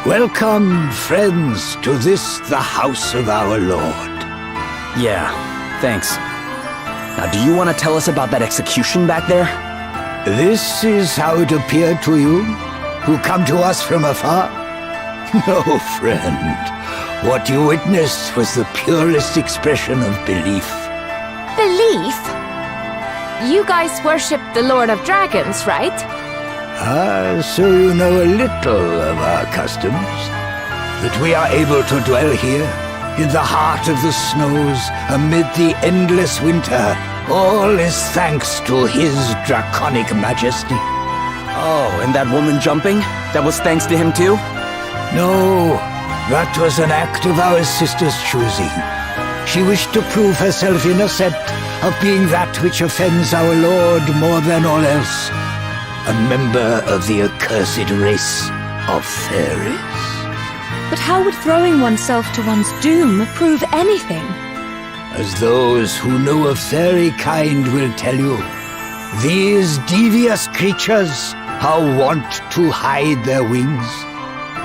Welcome, friends, to this, the house of our Lord. Yeah, thanks. Now, do you want to tell us about that execution back there? This is how it appeared to you, who come to us from afar? No, friend. What you witnessed was the purest expression of belief. Belief? You guys worship the Lord of Dragons, right? Ah, so you know a little of our customs. That we are able to dwell here, in the heart of the snows, amid the endless winter, all is thanks to his draconic majesty. Oh, and that woman jumping? That was thanks to him too? No, that was an act of our sister's choosing. She wished to prove herself innocent of being that which offends our Lord more than all else. A member of the accursed race of fairies. But how would throwing oneself to one's doom prove anything? As those who know of fairy kind will tell you, these devious creatures are wont to hide their wings.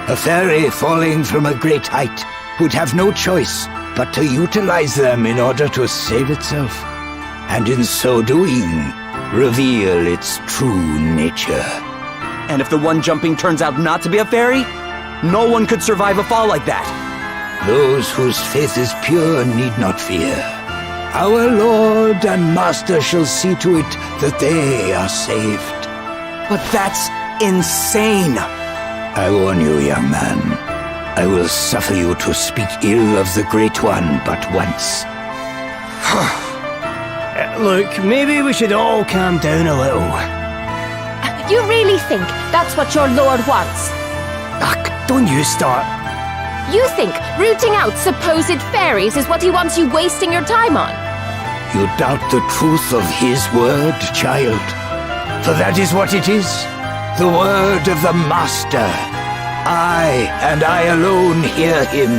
A fairy falling from a great height would have no choice but to utilize them in order to save itself, and in so doing, reveal its true nature. And if the one jumping turns out not to be a fairy, no one could survive a fall like that. Those whose faith is pure need not fear. Our Lord and Master shall see to it that they are saved. But that's insane! I warn you, young man. I will suffer you to speak ill of the Great One but once. Look, maybe we should all calm down a little. You really think that's what your Lord wants? Ugh, don't you start. You think rooting out supposed fairies is what he wants you wasting your time on? You doubt the truth of his word, child. For that is what it is. The word of the Master. I, and I alone, hear him.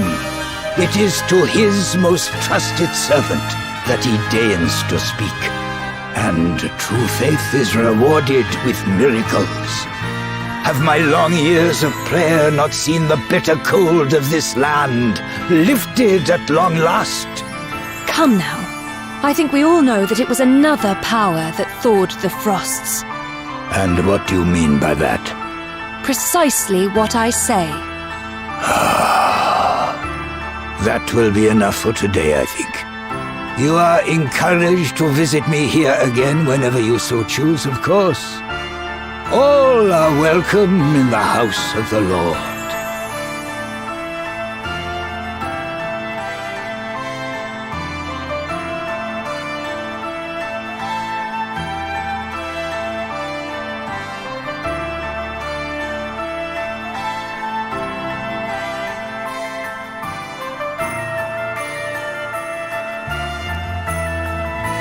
It is to his most trusted servant that he deigns to speak. And true faith is rewarded with miracles. Have my long years of prayer not seen the bitter cold of this land lifted at long last? Come now. I think we all know that it was another power that thawed the frosts. And what do you mean by that? Precisely what I say. That will be enough for today, I think. You are encouraged to visit me here again whenever you so choose, of course. All are welcome in the house of the Lord.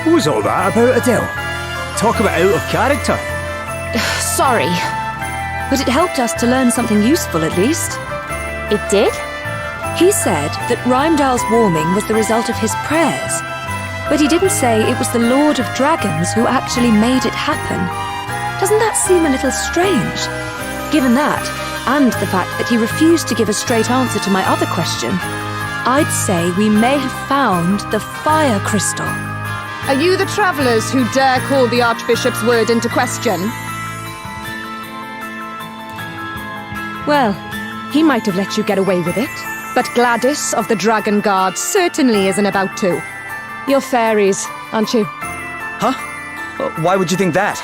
What was all that about, Adele? Talk about out of character. Sorry. But it helped us to learn something useful at least. It did? He said that Rheimdall's warming was the result of his prayers. But he didn't say it was the Lord of Dragons who actually made it happen. Doesn't that seem a little strange? Given that, and the fact that he refused to give a straight answer to my other question, I'd say we may have found the fire crystal. Are you the travellers who dare call the Archbishop's word into question? Well, he might have let you get away with it, but Gladys of the Dragon Guard certainly isn't about to. You're fairies, aren't you? Huh? Why would you think that?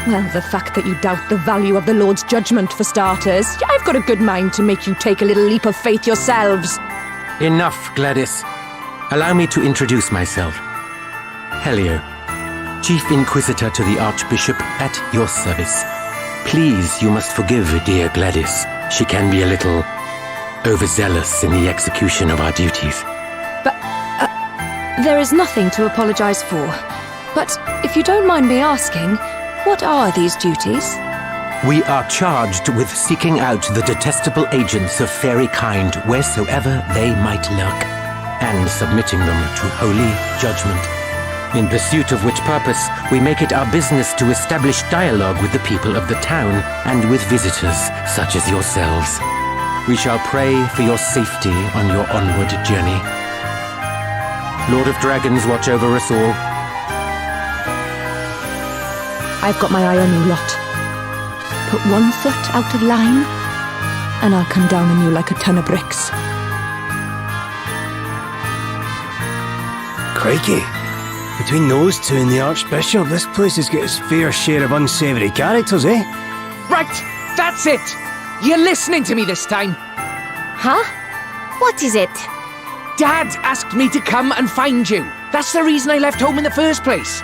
Well, the fact that you doubt the value of the Lord's judgment, for starters. I've got a good mind to make you take a little leap of faith yourselves. Enough, Gladys. Allow me to introduce myself. Helio, Chief Inquisitor to the Archbishop, at your service. Please, you must forgive dear Gladys. She can be a little overzealous in the execution of our duties. But, there is nothing to apologize for. But, if you don't mind me asking, what are these duties? We are charged with seeking out the detestable agents of fairy kind wheresoever they might lurk, and submitting them to holy judgment. In pursuit of which purpose, we make it our business to establish dialogue with the people of the town and with visitors such as yourselves. We shall pray for your safety on your onward journey. Lord of Dragons, watch over us all. I've got my eye on you lot. Put one foot out of line, and I'll come down on you like a ton of bricks. Crikey. Between those two and the Archbishop, this place has got its fair share of unsavoury characters, eh? Right, that's it. You're listening to me this time. Huh? What is it? Dad asked me to come and find you. That's the reason I left home in the first place.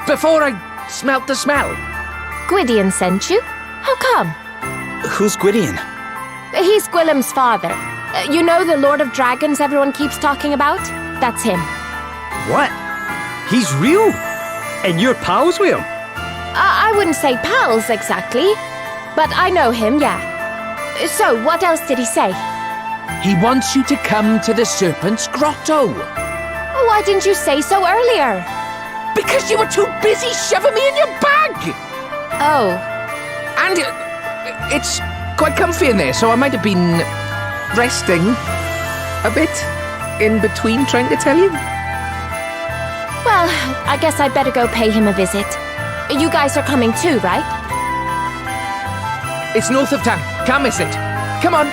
Before I smelt the smell. Gwydion sent you? How come? Who's Gwydion? He's Gwilym's father. You know the Lord of Dragons everyone keeps talking about? That's him. What? He's real? And you're pals with him? I wouldn't say pals exactly, but I know him, yeah. So, what else did he say? He wants you to come to the Serpent's Grotto. Why didn't you say so earlier? Because you were too busy shoving me in your bag! Oh. And it's quite comfy in there, so I might have been resting a bit in between trying to tell you. Well, I guess I'd better go pay him a visit. You guys are coming too, right? It's north of town. Can't miss it. Come on.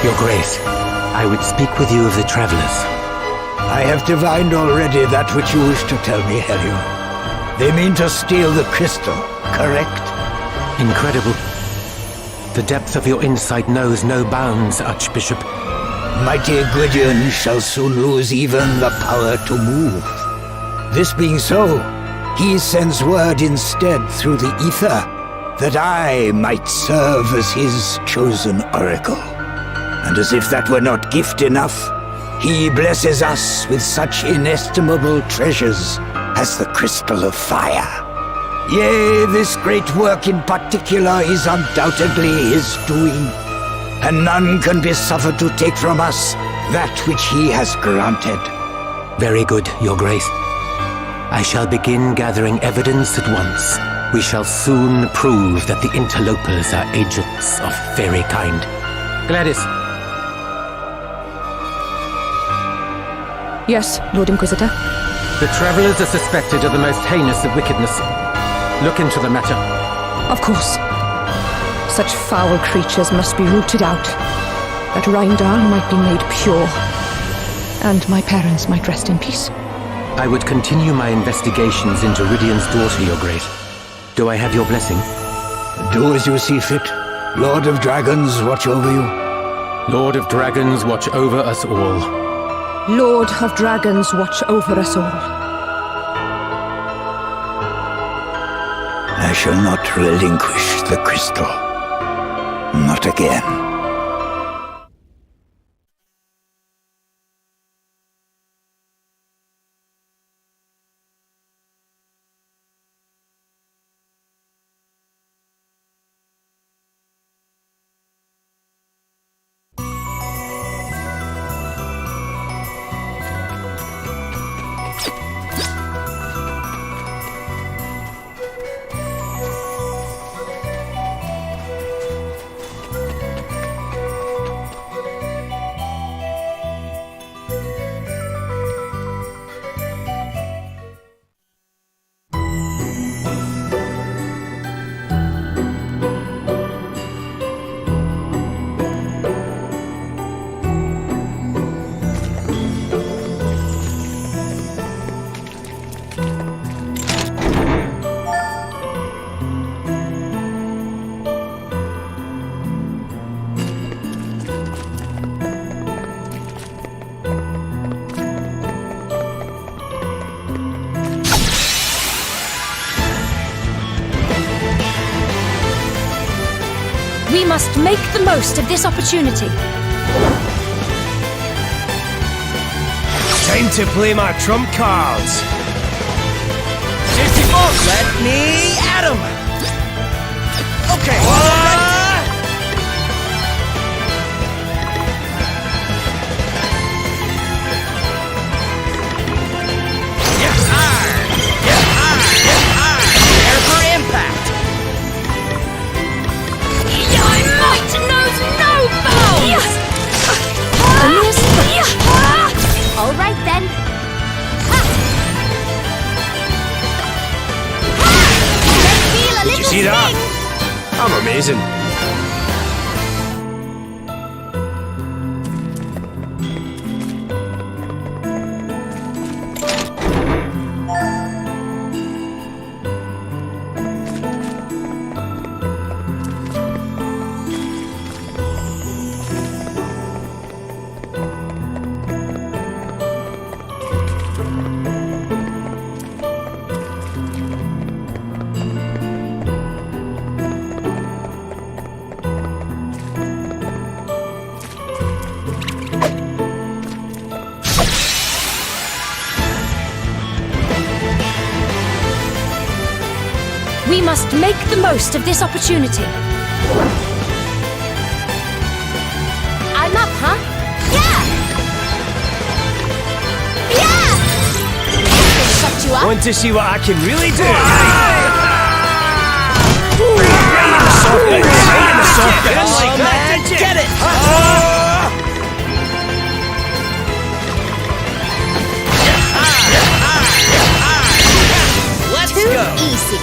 Your Grace, I would speak with you of the travelers. I have divined already that which you wish to tell me, Helio. They mean to steal the crystal, correct? Incredible. The depth of your insight knows no bounds, Archbishop. Mighty Gwydion shall soon lose even the power to move. This being so, he sends word instead through the ether that I might serve as his chosen oracle. And as if that were not gift enough, he blesses us with such inestimable treasures as the Crystal of Fire. Yea, this great work in particular is undoubtedly his doing, and none can be suffered to take from us that which he has granted. Very good, Your Grace. I shall begin gathering evidence at once. We shall soon prove that the interlopers are agents of fairy kind. Gladys, Yes, Lord Inquisitor. the travelers are suspected of the most heinous of wickedness. Look into the matter. Of course. Such foul creatures must be rooted out, that Rheindal might be made pure, and my parents might rest in peace. I would continue my investigations into Rydian's daughter, Your Grace. Do I have your blessing? Do as you see fit. Lord of Dragons, watch over you. Lord of Dragons, watch over us all. Lord of Dragons, watch over us all. I shall not relinquish the crystal. Not again. We must make the most of this opportunity. Time to play my trump cards. 54! Let me at him! Okay. Prepare for impact! My might knows no bounds! All right then. Feel a Did you little see that? sting. I'm amazing. We must make the most of this opportunity. I'm up, huh? Yeah! Yeah! Shut you up. Want to see what I can really do? Right in the soft bits. Right in the soft bits. Oh, man, get it! Let's Too go! easy.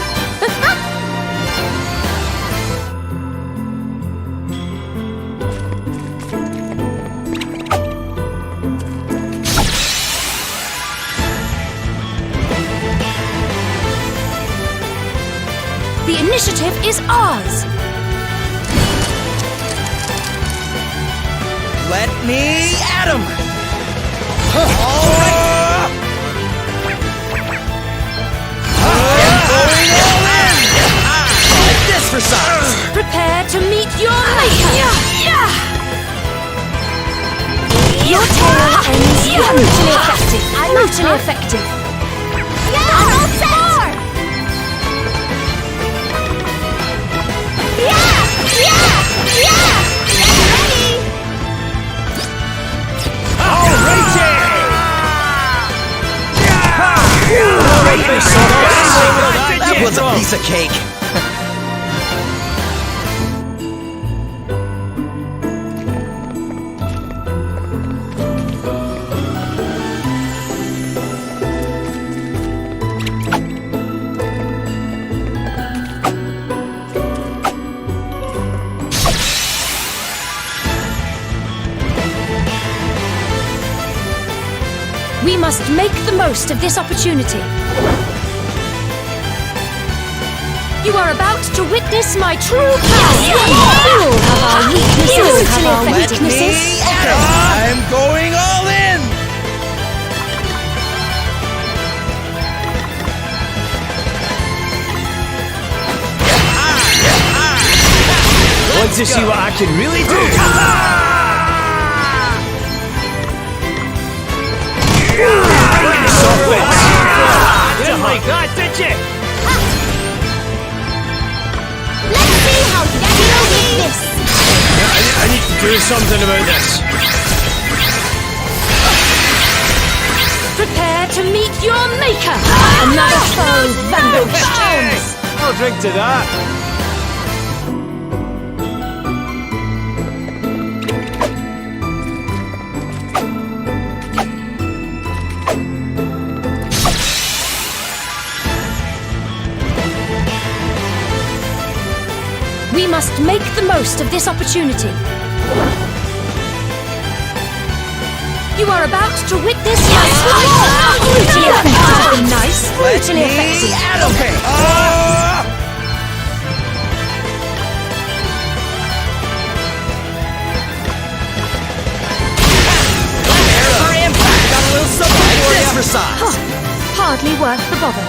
The initiative is ours. Let me at him! All right! I'm going all in! Like this for size! Prepare to meet your maker. Your tail ends mutually effective. I'm Mutually effective. Yeah, I'm all set. piece of cake. We must make the most of this opportunity. You are about to witness my true power. We'll have our weaknesses. I'm going all in! Want to see what I can really do? Didn't like that, did you? Let's see how you deal with this. I need to do something about this. Prepare to meet your maker. Another foe vanquished. I'll drink to that. We must make the most of this opportunity. You are about to witness my brutally effective. Nice, brutally effective. Okay. For impact, got a little something for you for size. Hardly worth the bother.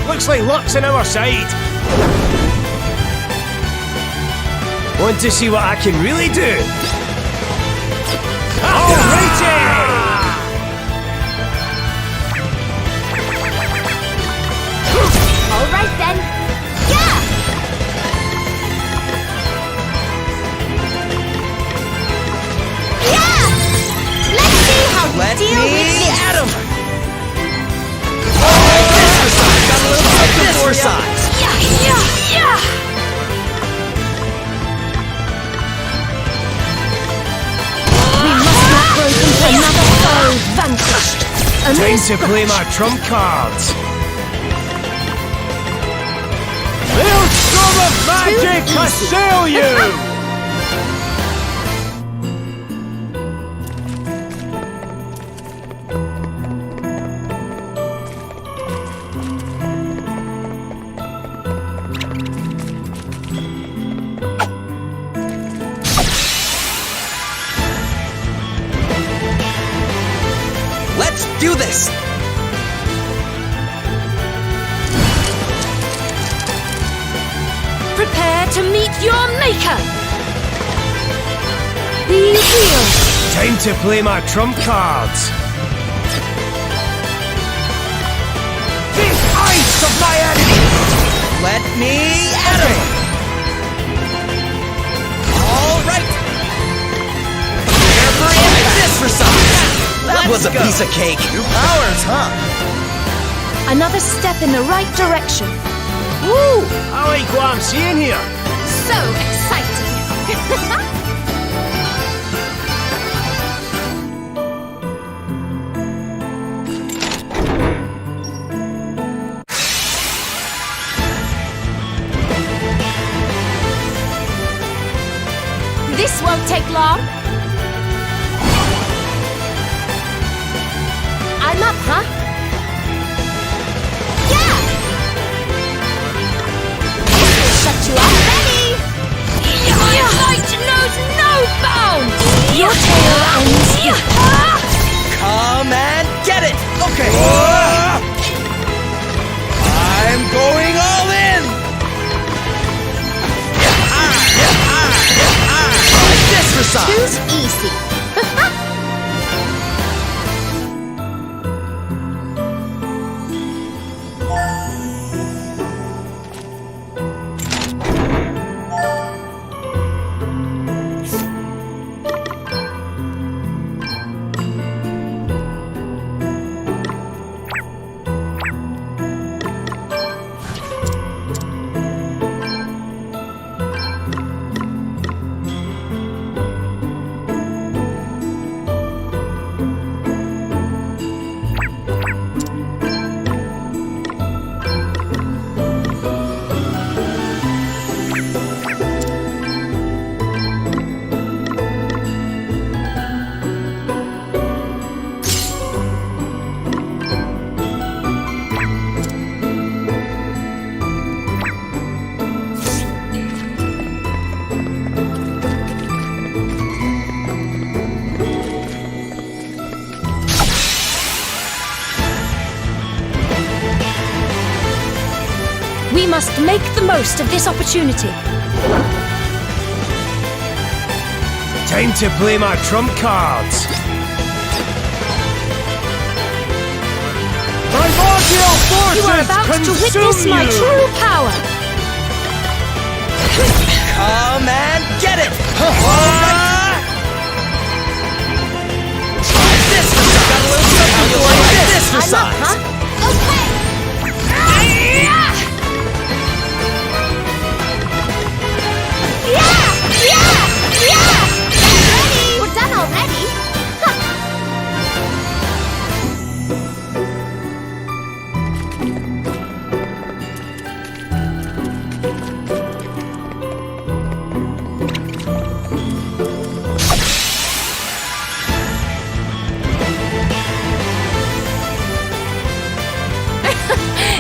Looks like luck's on our side. Want to see what I can really do? Alrighty! All right then. Yeah. Yeah. Let's see how you Let deal me with this. at him! Got a little something for size. Yeah. We must not grow complacent. Another foe vanquished. Time to play my trump cards. Maelstrom of magic assail you! Let's do this! Prepare to meet your maker. Be healed. Time to play my trump cards. The ice of my enemy! Let me at him! All right! Prepare for impact! This for size! That was a piece of cake! New powers, huh? Another step in the right direction. Woo! I like what I'm seeing here. So exciting. This won't take long. I'm up, huh? Yeah! This will shut you up. Ready? Your fight knows no bounds! Your tail ends here. Come and get it! Okay! We must make the most of this opportunity. Time to play my trump cards. Primordial forces You are about to witness my you. true power. Come and get it! Alright. Try this for size! Got a little something for you. Try this for I'm up, size! huh? Okay! Get ready! We're done already?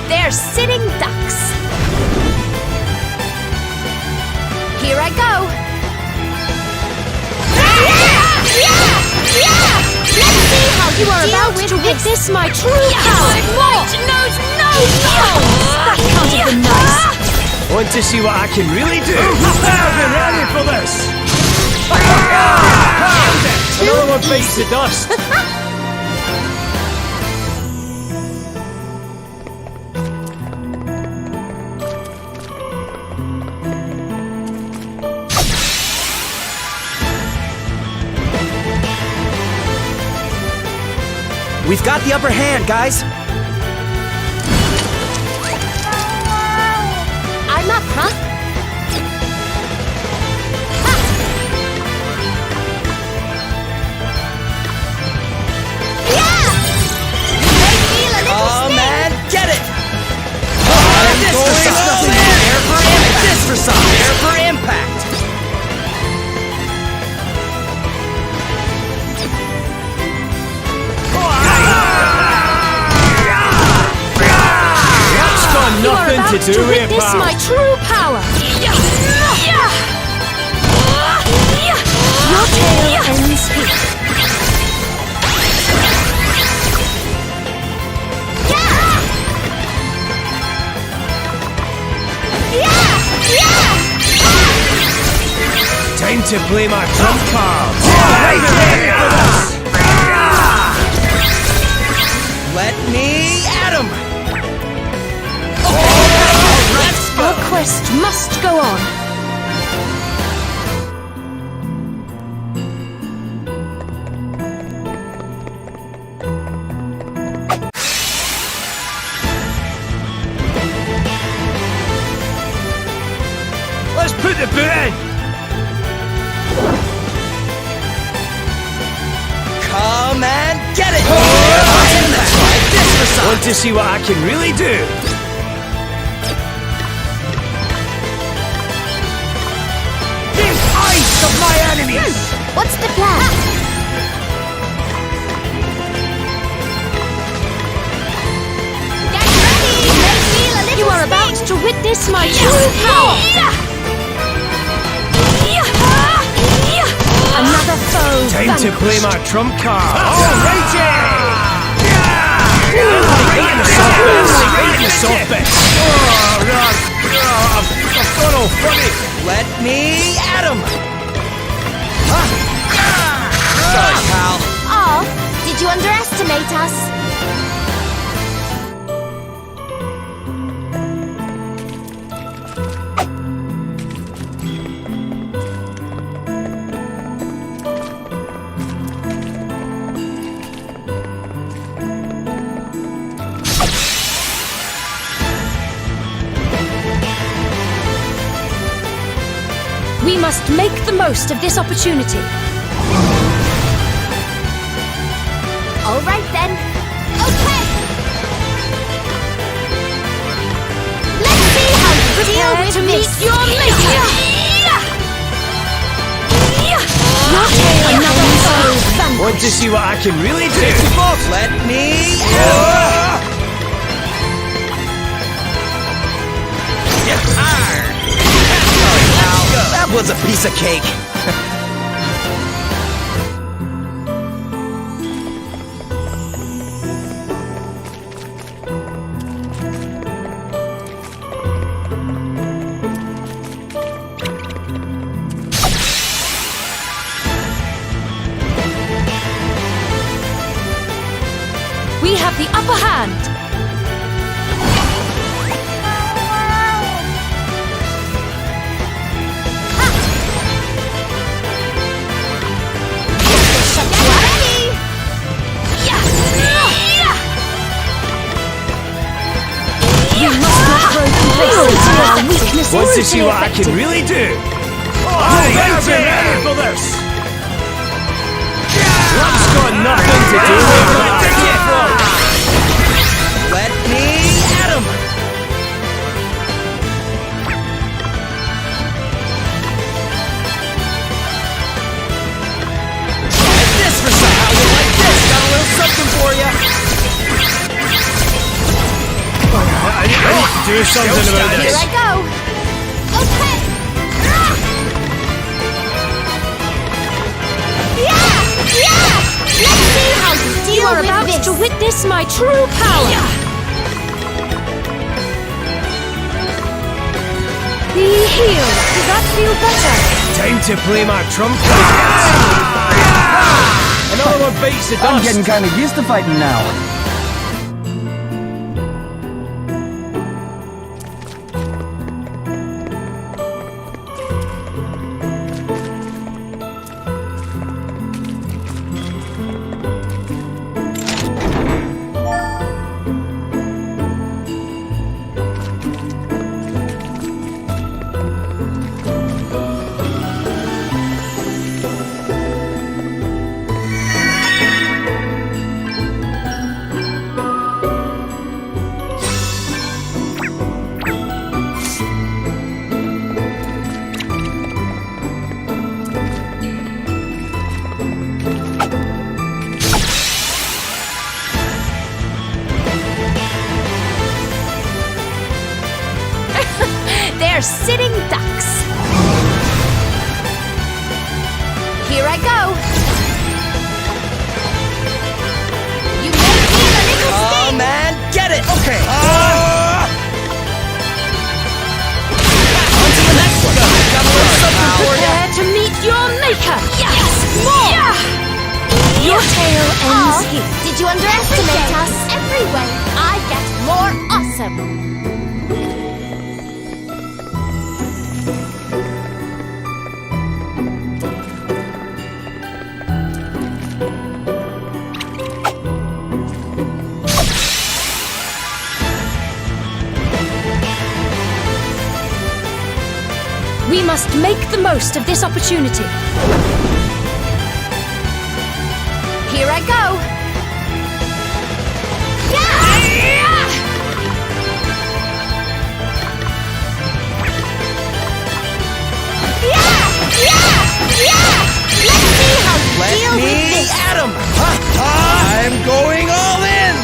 They're sitting ducks. Here I go. Let's see how You are about to witness my true power. Might knows no bounds. That can't have been nice. Want to see what I can really do? I've been ready for this. Another one bites the dust. We've got the upper hand, guys. I'm up, huh? Come and get it! Try this for size! Air for impact! This for size! Air for impact! That's got You are nothing about to do to with it, witness pal. my true power. Your tale ends here. Time to play my trump cards. Let me at him! Our quest must go on. Let's put the boot in. Come and get it! Try this for size! Want to see what I can really do? Think ice of my enemies! What's the plan? Get ready! May feel a little You are about to witness my true power. Another foe Time to play my trump card. Alrighty! Right in the soft bits! Right in the soft bits! Oh, God! Oh, I've gone all funny! Let me at him! Sorry, pal. Oh, did you underestimate us? We must make the most of this opportunity. All right then. Okay. Let's see how you deal Prepare with to this. meet your maker. Another foe vanquished. Want to see what I can really do? Let me Sorry, pal. That was a piece of cake. You must not throw complacency or weakness. Want to see what I can really do? Oh, you're ready for this! Luck's got nothing to do with that. Let me at him! Try this for some. How you like this? Got a little something for you. I need to do something about Here this. I go. Okay. Yeah! Let's see how you deal You are with about this. to witness my true power. Be healed. Does that feel better? Time to play my trump cards. Another one bites the dust. I'm getting kind of used to fighting now. They're sitting ducks. Here I go. You may feel a little Oh sting. man, get it! Okay. On to the next one. Got a little something for you. Prepare to meet your maker. Yes, more. Your tale ends Oh, here. did you underestimate us? Every way I get more awesome. We must make the most of this opportunity. Here I go. Yeah! Let's see how you Let deal with me this. at him! I'm going all in!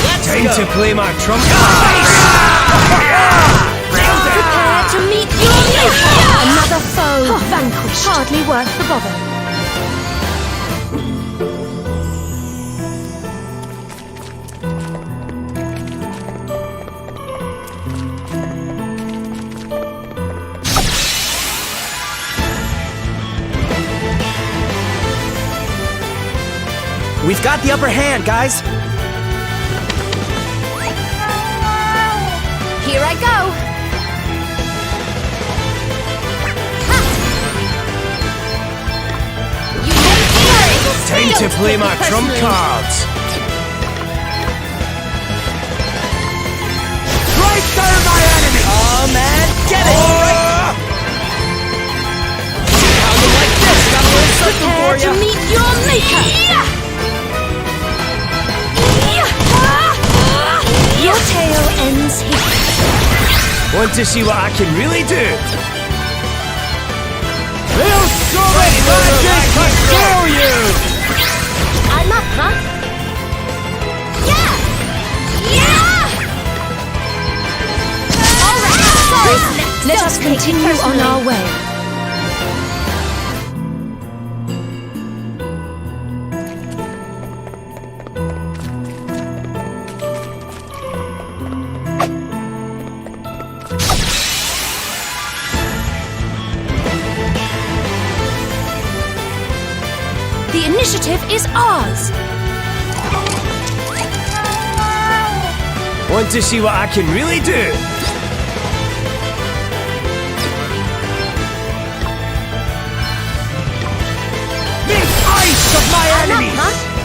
Let's Time go! to play my trump cards. Prepare to meet your maker. Another foe vanquished. Hardly worth the bother. We've got the upper hand, guys! Here I go. Ha! You may feel a little Time sting. to play my trump Personally. cards. Right there, my enemy! Oh man, get it! How you like this? Got a little something for Prepare to you. meet your maker. Your tale ends here. Want to see what I can really do? There's so much magic to show you! I'm up, huh? All right. Let us continue on our way. The initiative is ours. Want to see what I can really do? Make ice of my I'm up, enemies! huh?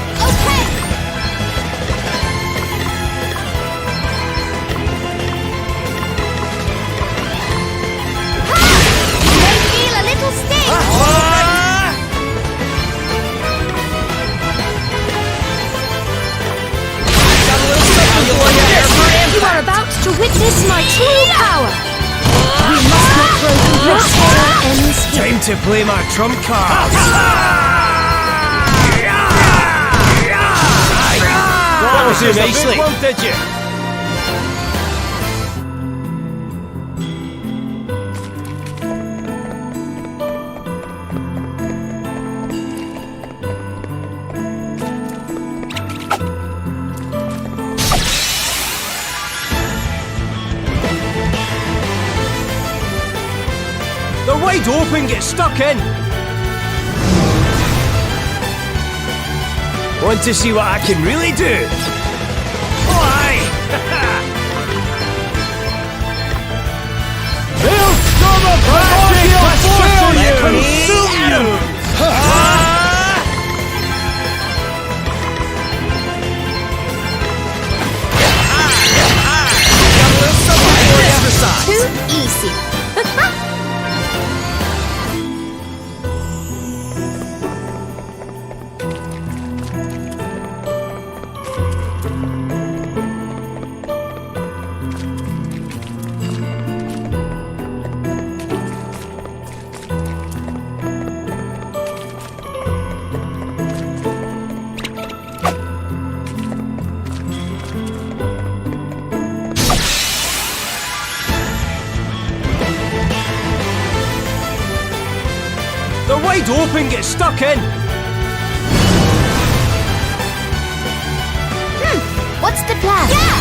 my true power! We must not throw complete tale ends here. Time to play my trump card. That was too nicely. One, did you? They're wide open, get stuck in! Want to see what I can really do? Oh, aye! They'll storm a primordial force to consume you! Too easy. They're wide open, get stuck in! What's the plan? Yeah!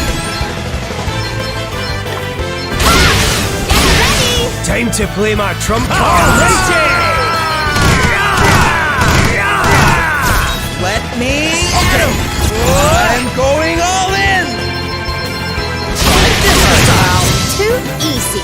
Get ready! Time to play my trump card! Let me at him! I'm going all in! Try this style! Too easy.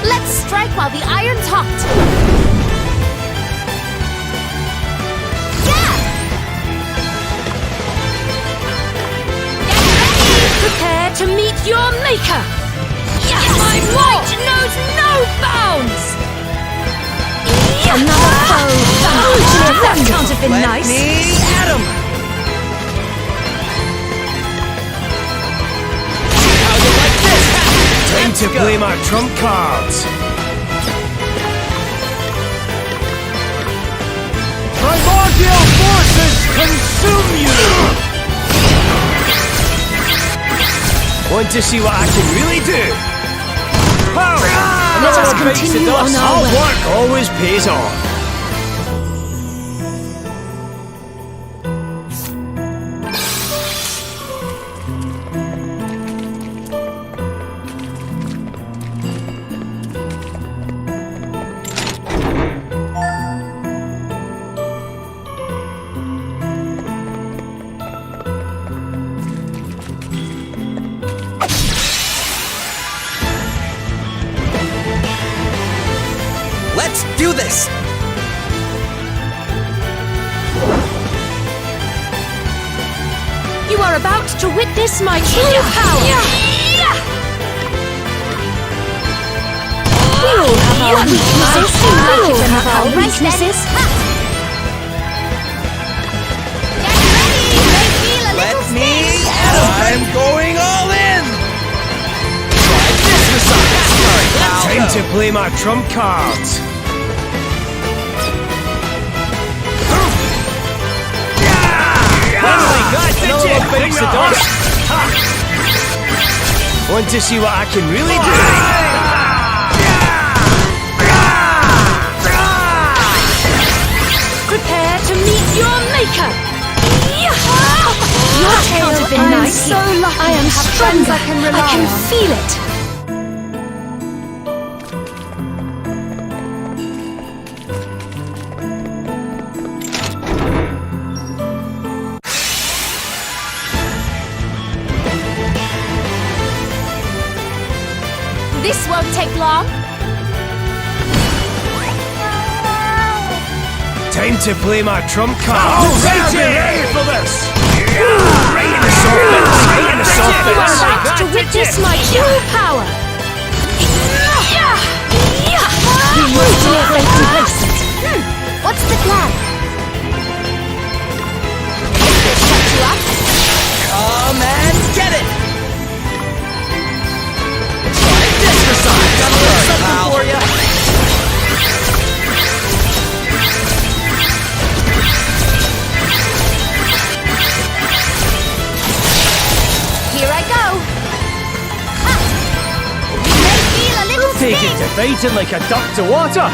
Let's strike while the iron's hot. Yeah! Get ready! Prepare to meet your maker! Yes! My might knows no bounds! Another foe! That can't have been Let nice! me at him! How's it like this? Time to play my trump cards! Primordial forces consume you! Want to see what I can really do? Let us continue on our Hard way. work always pays off. Let's do this! You are about to witness my true power! We all have our weaknesses. We all have our weaknesses. Get ready! You may feel a Let little me space. at him! I'm going all in! Try this massage! Time to play my trump cards. Want to see what I can really do? Prepare to meet your maker! I am stronger. I can feel it. This won't take long. Time to play my trump card. Ready for this! Right in the soft bits! Right in the soft You are bits! about to witness my true power. You must live and complacent. What's the plan? Shut you up? Come and get it! Try this for size! Got a little something for ya! Here I go. You may feel a little Take sting. it to fighting like a duck to water!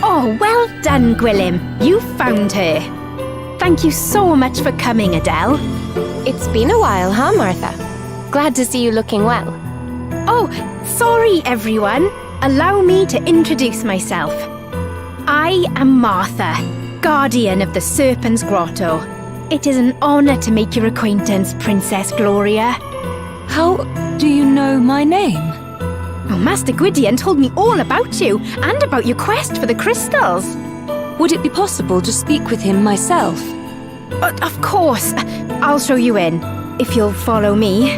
Oh, well done, Gwilym. You found her. Thank you so much for coming, Adele. It's been a while, huh, Martha? Glad to see you looking well. Oh, sorry, everyone. Allow me to introduce myself. I am Martha, guardian of the Serpent's Grotto. It is an honor to make your acquaintance, Princess Gloria. How do you know my name? Oh, Master Gwydion told me all about you and about your quest for the crystals. Would it be possible to speak with him myself? Of course. I'll show you in, if you'll follow me.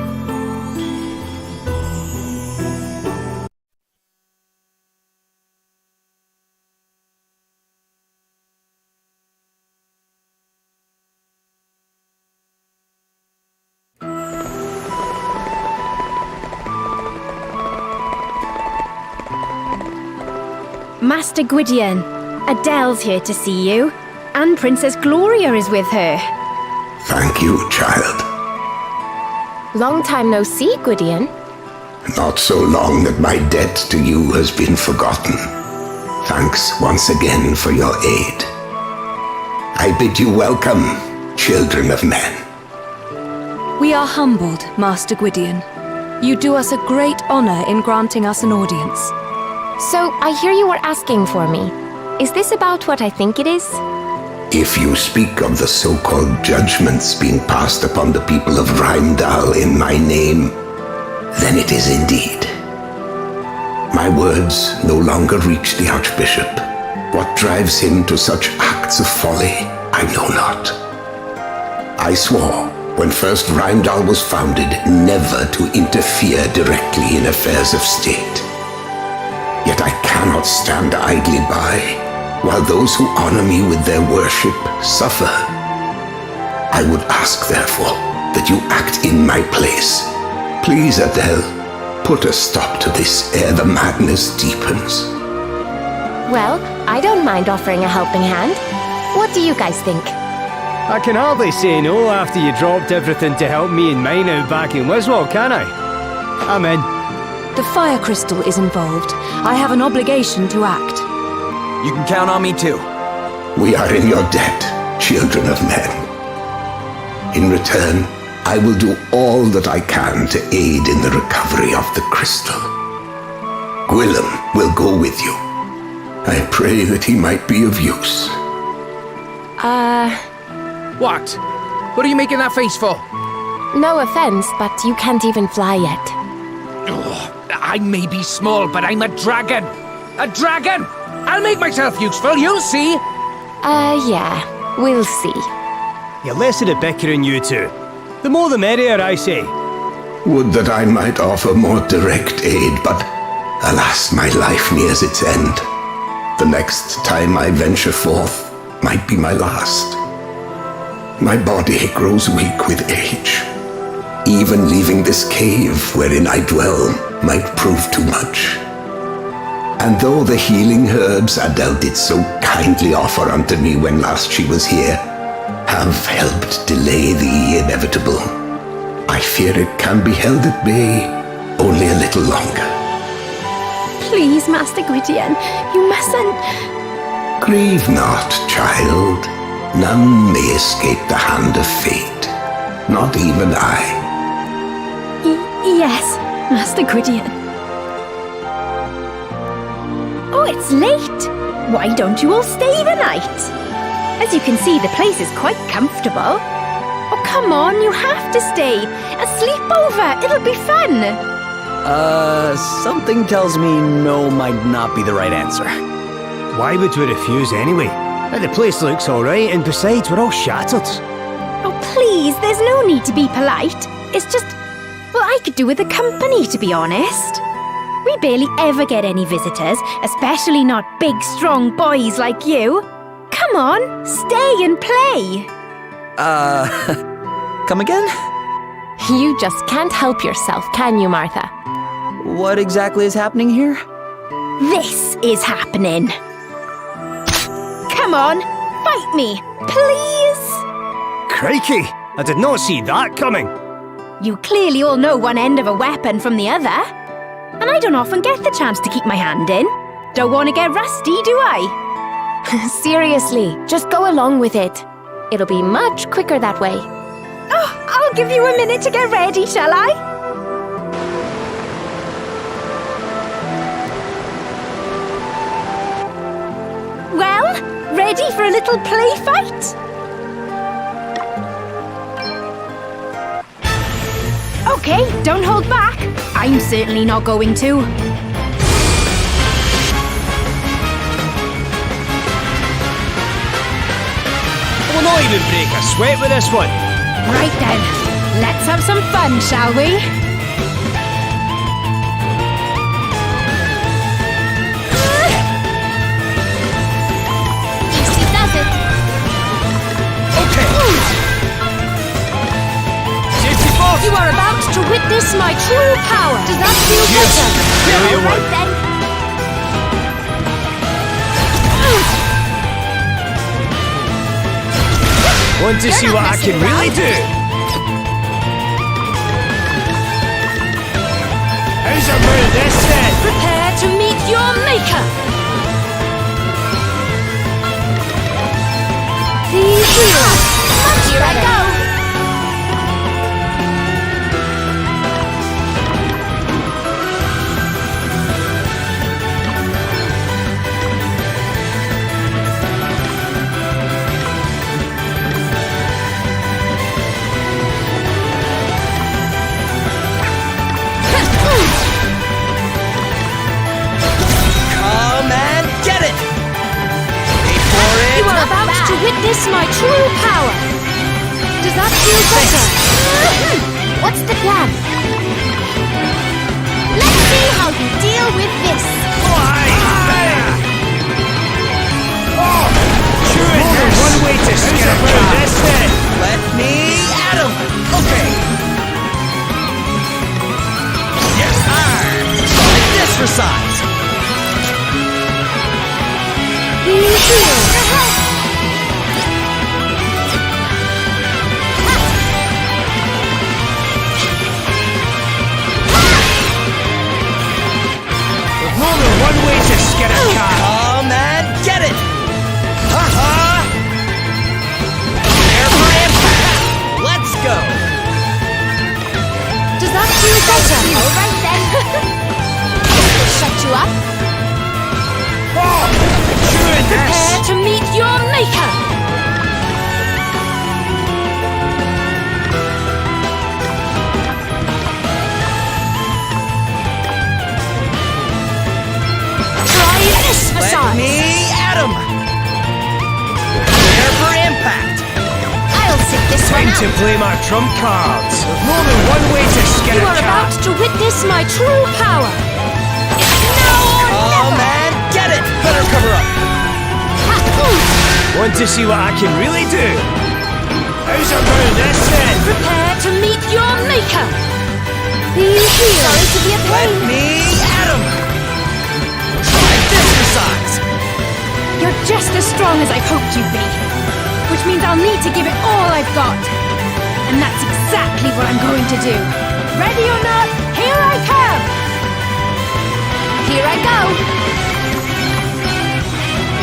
Master Gwydion, Adele's here to see you, and Princess Gloria is with her. Thank you, child. Long time no see, Gwydion. Not so long that my debt to you has been forgotten. Thanks once again for your aid. I bid you welcome, children of men. We are humbled, Master Gwydion. You do us a great honor in granting us an audience. So, I hear you were asking for me. Is this about what I think it is? If you speak of the so-called judgments being passed upon the people of Rheimdall in my name, then it is indeed. My words no longer reach the Archbishop. What drives him to such acts of folly, I know not. I swore, when first Rheimdall was founded, never to interfere directly in affairs of state. Yet I cannot stand idly by, while those who honor me with their worship suffer. I would ask, therefore, that you act in my place. Please, Adele, put a stop to this ere the madness deepens. Well, I don't mind offering a helping hand. What do you guys think? I can hardly say no after you dropped everything to help me and mine out back in Wiswall, can I? I'm in. The fire crystal is involved. I have an obligation to act. You can count on me too. We are in your debt, children of men. In return, I will do all that I can to aid in the recovery of the crystal. Gwilym will go with you. I pray that he might be of use. What? What are you making that face for? No offense, but you can't even fly yet. I may be small, but I'm a dragon! A dragon! I'll make myself useful, you'll see! Yeah, we'll see. You're less of the bickering, you two. The more the merrier, I say. Would that I might offer more direct aid, but alas, my life nears its end. The next time I venture forth might be my last. My body grows weak with age. Even leaving this cave wherein I dwell might prove too much. And though the healing herbs Adele did so kindly offer unto me when last she was here have helped delay the inevitable, I fear it can be held at bay only a little longer. Please, Master Gwydion, you mustn't. Grieve not, child. None may escape the hand of fate. Not even I. Yes, Master Gwydion. Oh, it's late. Why don't you all stay the night? As you can see, the place is quite comfortable. Oh, come on, you have to stay. A sleepover, it'll be fun. Something tells me no might not be the right answer. Why would we refuse anyway? The place looks alright, and besides, we're all shattered. Oh, please, there's no need to be polite. It's just, well, I could do with the company, to be honest. We barely ever get any visitors, especially not big, strong boys like you. Come on, stay and play. Come again? You just can't help yourself, can you, Martha? What exactly is happening here? This is happening. Come on, fight me, please. Crikey! I did not see that coming. You clearly all know one end of a weapon from the other. And I don't often get the chance to keep my hand in. Don't want to get rusty, do I? Seriously, just go along with it. It'll be much quicker that way. Oh, I'll give you a minute to get ready, shall I? Well, ready for a little play fight? Okay, don't hold back. I'm certainly not going to. We'll not even break a sweat with this one. Right then, let's have some fun, shall we? Easy does it. Okay. Safety first. You are about to witness my true power. Does that feel better? There you All right were. then. Want to see what I can really do? How's about this then? Prepare to meet your maker. Here I go. Come and get it! Wait for it! You are about to witness my true power. Does that feel better? What's the plan? Let's see how you deal with this. One way to skin a cat. This then. Let me at him! Okay. Yes, like this for size. There's more than one way to skin a cat. Come and get it! Ha-ha! Prepare for impact! Let's go! Does that feel better? All right then. This will shut you up. Chewing this. Prepare to Let me at him! Prepare for impact! I'll sit this one Time to out. play my trump cards. There's more than one way to skin You a are cat. about to witness my true power. It's now or Oh never. man, get it! Better cover up! Want to see what I can really do? How's about this then? Prepare to meet your maker. Be here. Sorry to be a Let pain. me at him! Try this for size! You're just as strong as I hoped you'd be. Which means I'll need to give it all I've got. And that's exactly what I'm going to do. Ready or not, here I come! Here I go.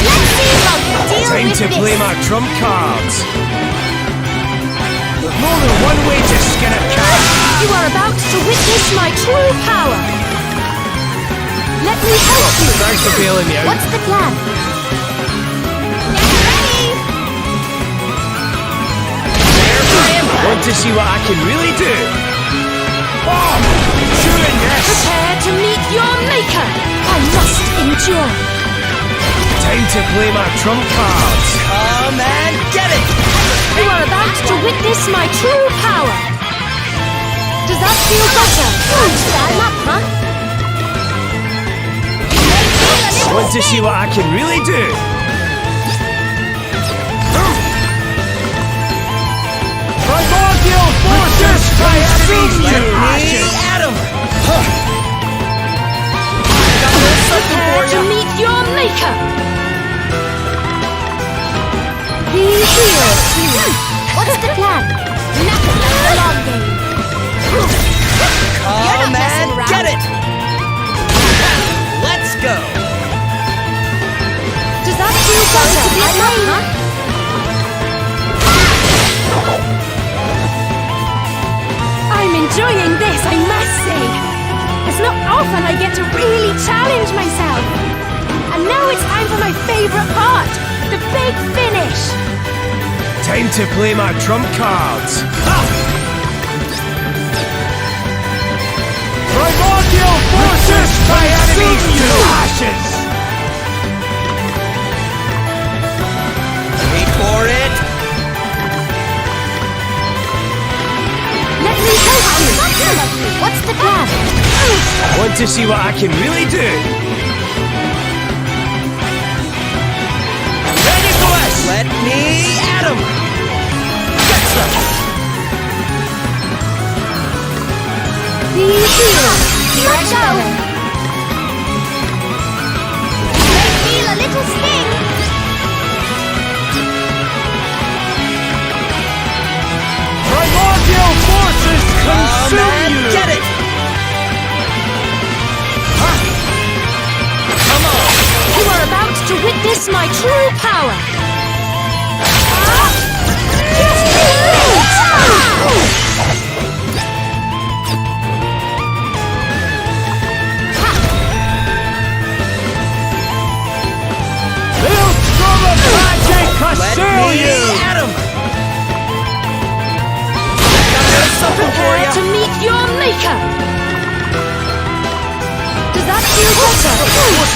Let's see how you deal Time with to this. play my trump cards. There's more than one way to skin a cat. You are about to witness my true power. Let me help you. Thanks for bailing me out. What's the plan? Get ready. Prepare for impact! Want to see what I can really do? Oh, chewing this. Prepare to meet your maker. I must endure. Time to play my trump cards. Come and get it! You are about to witness my true power. Does that feel better? Stand up, huh? You may feel a little Want to see what I can really do? Primordial forces consume Let you! me at him! Got a little something for Prepare to you! meet your maker. Be here. What's the plan? Nothing but the long game. Come messing and around. get it! Let's go! Does that feel better? To be a pain, huh? I'm enjoying this, I must say. It's not often I get to really challenge myself. And now it's time for my favorite part, the big finish. Time to play my trump cards. Primordial forces consume you! Ashes! Wait for it! Let me help you. What's the plan? Want to see what I can really do? Ready for us! Let me at him! Get some! Be here. Here I go. You may feel a little sting. Primordial forces Come consume and you! get it! Come on! You are about to witness my true power. Maelstrom of magic Let assail me you! at him! Got a little something for Prepare to you! meet your maker. Does that feel better?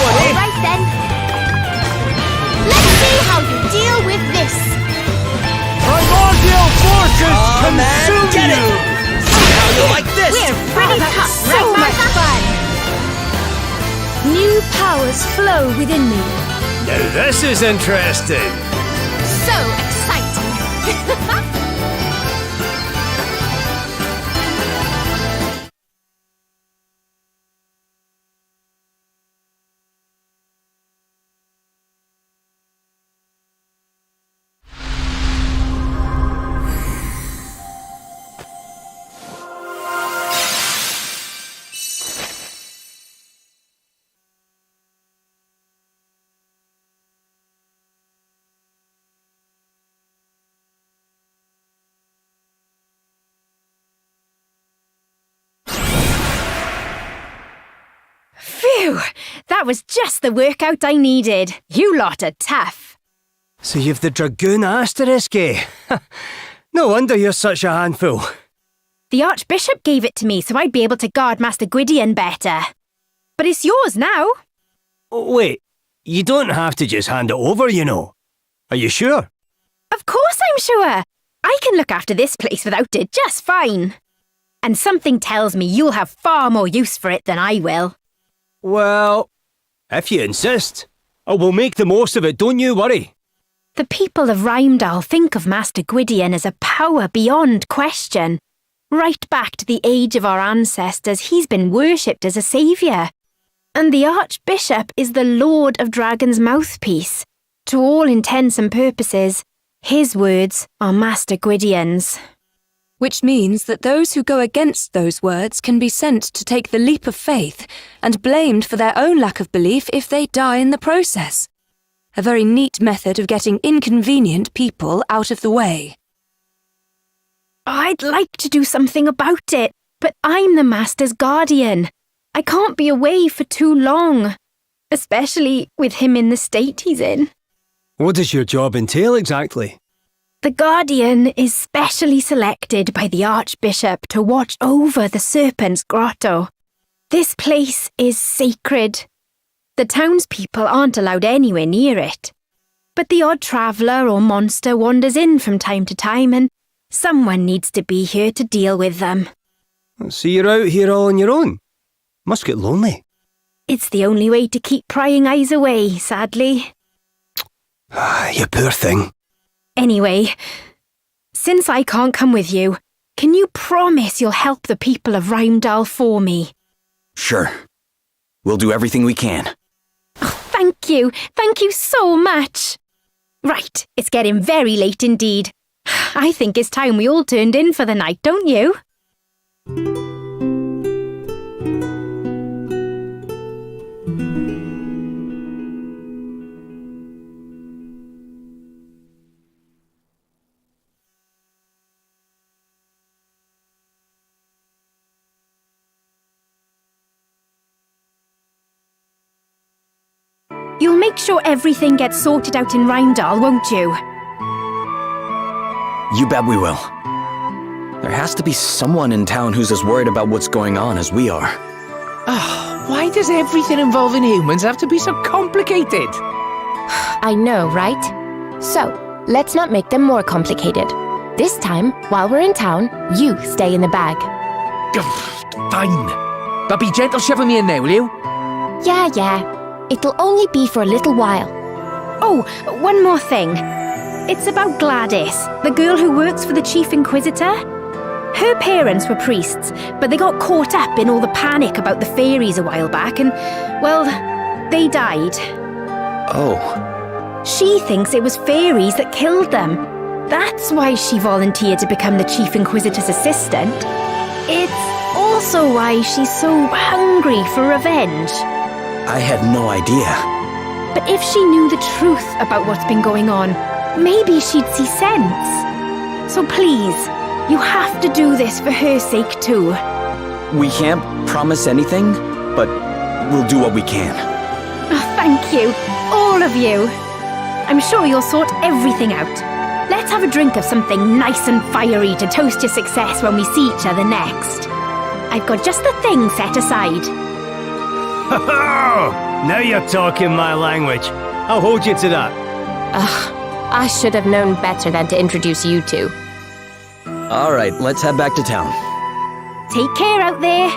All right then. Let's see how you deal with this. Primordial forces Come and consume get you! it! See how you like this! We're pretty tough, So much fun. New powers flow within me. Now this is interesting. So exciting. Phew, that was just the workout I needed. You lot are tough. So you've the Dragoon Asterisk, eh? No wonder you're such a handful. The Archbishop gave it to me so I'd be able to guard Master Gwydion better. But it's yours now. Oh, wait, You don't have to just hand it over, you know. Are you sure? Of course I'm sure. I can look after this place without it just fine. And something tells me you'll have far more use for it than I will. Well, if you insist. I will make the most of it, don't you worry. The people of Rymdal think of Master Gwydion as a power beyond question. Right back to the age of our ancestors, he's been worshipped as a saviour. And the Archbishop is the Lord of Dragon's mouthpiece. To all intents and purposes, his words are Master Gwydion's. Which means that those who go against those words can be sent to take the leap of faith and blamed for their own lack of belief if they die in the process. A very neat method of getting inconvenient people out of the way. I'd like to do something about it, but I'm the Master's guardian. I can't be away for too long, especially with him in the state he's in. What does your job entail exactly? The Guardian is specially selected by the Archbishop to watch over the Serpent's Grotto. This place is sacred. The townspeople aren't allowed anywhere near it. But the odd traveller or monster wanders in from time to time, and someone needs to be here to deal with them. So you're out here all on your own? Must get lonely. It's the only way to keep prying eyes away, sadly. You poor thing. Anyway, since I can't come with you, can you promise you'll help the people of Rymdal for me? Sure. We'll do everything we can. Oh, thank you. Thank you so much. Right, it's getting very late indeed. I think it's time we all turned in for the night, don't you? You'll make sure everything gets sorted out in Rymdal, won't you? You bet we will. There has to be someone in town who's as worried about what's going on as we are. Why does everything involving humans have to be so complicated? I know, right? So, let's not make them more complicated. This time, while we're in town, you stay in the bag. Fine. But be gentle shoving me in there, will you? Yeah. It'll only be for a little while. Oh, one more thing. It's about Gladys, the girl who works for the Chief Inquisitor. Her parents were priests, but they got caught up in all the panic about the fairies a while back and, well, they died. Oh. She thinks it was fairies that killed them. That's why she volunteered to become the Chief Inquisitor's assistant. It's also why she's so hungry for revenge. I had no idea. But if she knew the truth about what's been going on, maybe she'd see sense. So please, you have to do this for her sake too. We can't promise anything, but we'll do what we can. Oh, thank you, all of you. I'm sure you'll sort everything out. Let's have a drink of something nice and fiery to toast your success when we see each other next. I've got just the thing set aside. Now you're talking my language. I'll hold you to that. I should have known better than to introduce you two. All right, let's head back to town. Take care out there.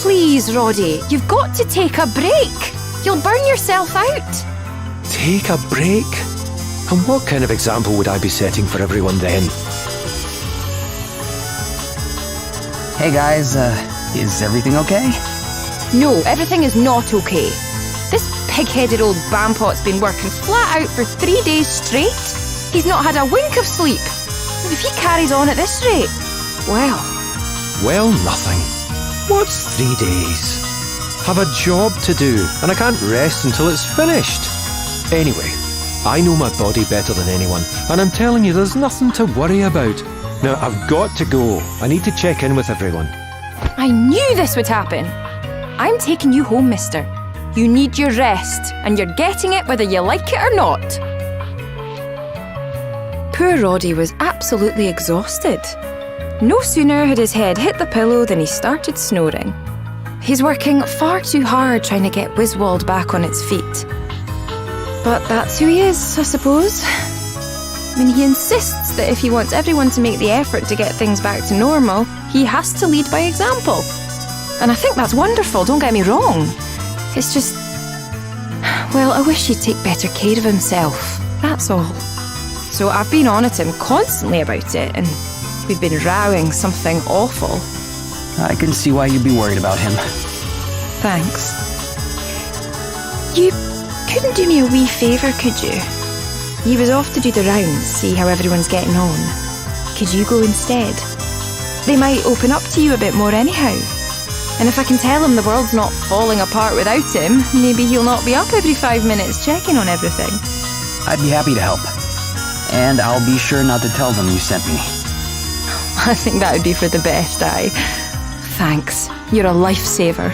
Please, Roddy, you've got to take a break. You'll burn yourself out. Take a break? And what kind of example would I be setting for everyone then? Hey guys, is everything okay? No, everything is not okay. This pig-headed old bampot's been working flat out for 3 days straight. He's not had a wink of sleep. And if he carries on at this rate, well... Well, nothing. What's 3 days? Have a job to do, and I can't rest until it's finished. Anyway, I know my body better than anyone, and I'm telling you there's nothing to worry about. Now, I've got to go. I need to check in with everyone. I knew this would happen. I'm taking you home, mister. You need your rest, and you're getting it whether you like it or not. Poor Roddy was absolutely exhausted. No sooner had his head hit the pillow than he started snoring. He's working far too hard trying to get Wiswald back on its feet. But that's who he is, I suppose. I mean, he insists that if he wants everyone to make the effort to get things back to normal, he has to lead by example. And I think that's wonderful, don't get me wrong. It's just... well, I wish he'd take better care of himself, that's all. So I've been on at him constantly about it, and we've been rowing something awful. I can see why you'd be worried about him. Thanks. You couldn't do me a wee favour, could you? He was off to do the rounds, see how everyone's getting on. Could you go instead? They might open up to you a bit more anyhow. And if I can tell him the world's not falling apart without him, maybe he'll not be up every 5 minutes checking on everything. I'd be happy to help. And I'll be sure not to tell them you sent me. I think that would be for the best, aye. Thanks. You're a lifesaver.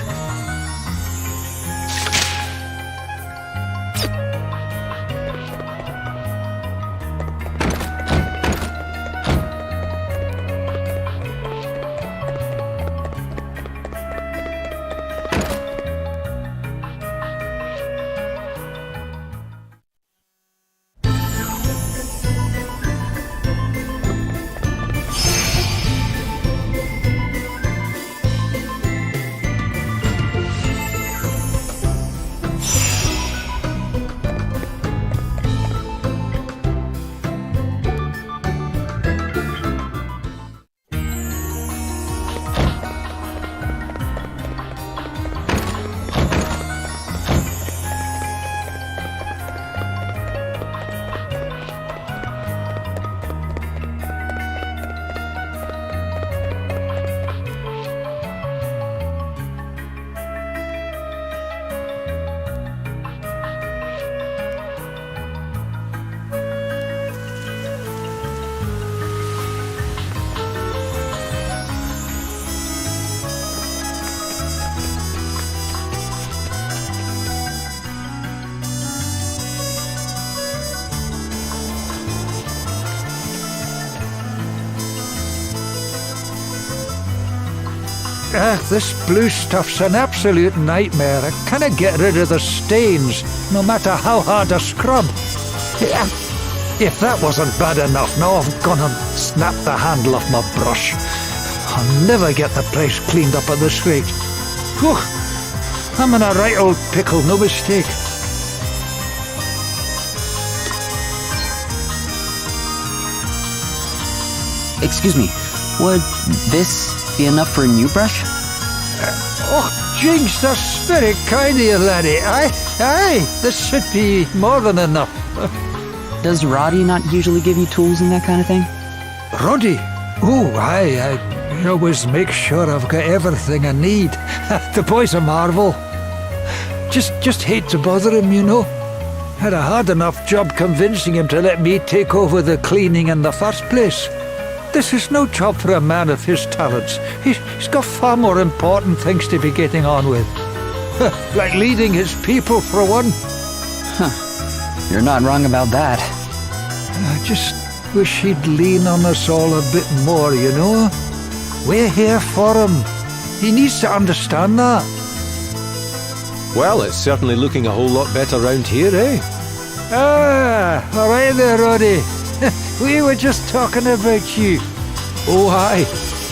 This blue stuff's an absolute nightmare. I can't get rid of the stains, no matter how hard I scrub. If that wasn't bad enough, now I've gone and snapped the handle off my brush. I'll never get the place cleaned up at this rate. Whew, I'm in a right old pickle, no mistake. Excuse me, would this be enough for a new brush? Jinx, that's very kind of you, laddie. Aye, this should be more than enough. Does Roddy not usually give you tools and that kind of thing? Roddy? Oh, I always make sure I've got everything I need. The boy's a marvel. Just hate to bother him, you know. Had a hard enough job convincing him to let me take over the cleaning in the first place. This is no job for a man of his talents. He's got far more important things to be getting on with. Like leading his people, for one. Huh. You're not wrong about that. I just wish he'd lean on us all a bit more, you know? We're here for him. He needs to understand that. Well, it's certainly looking a whole lot better round here, eh? Ah, all right there, Roddy. We were just talking about you. Oh, aye.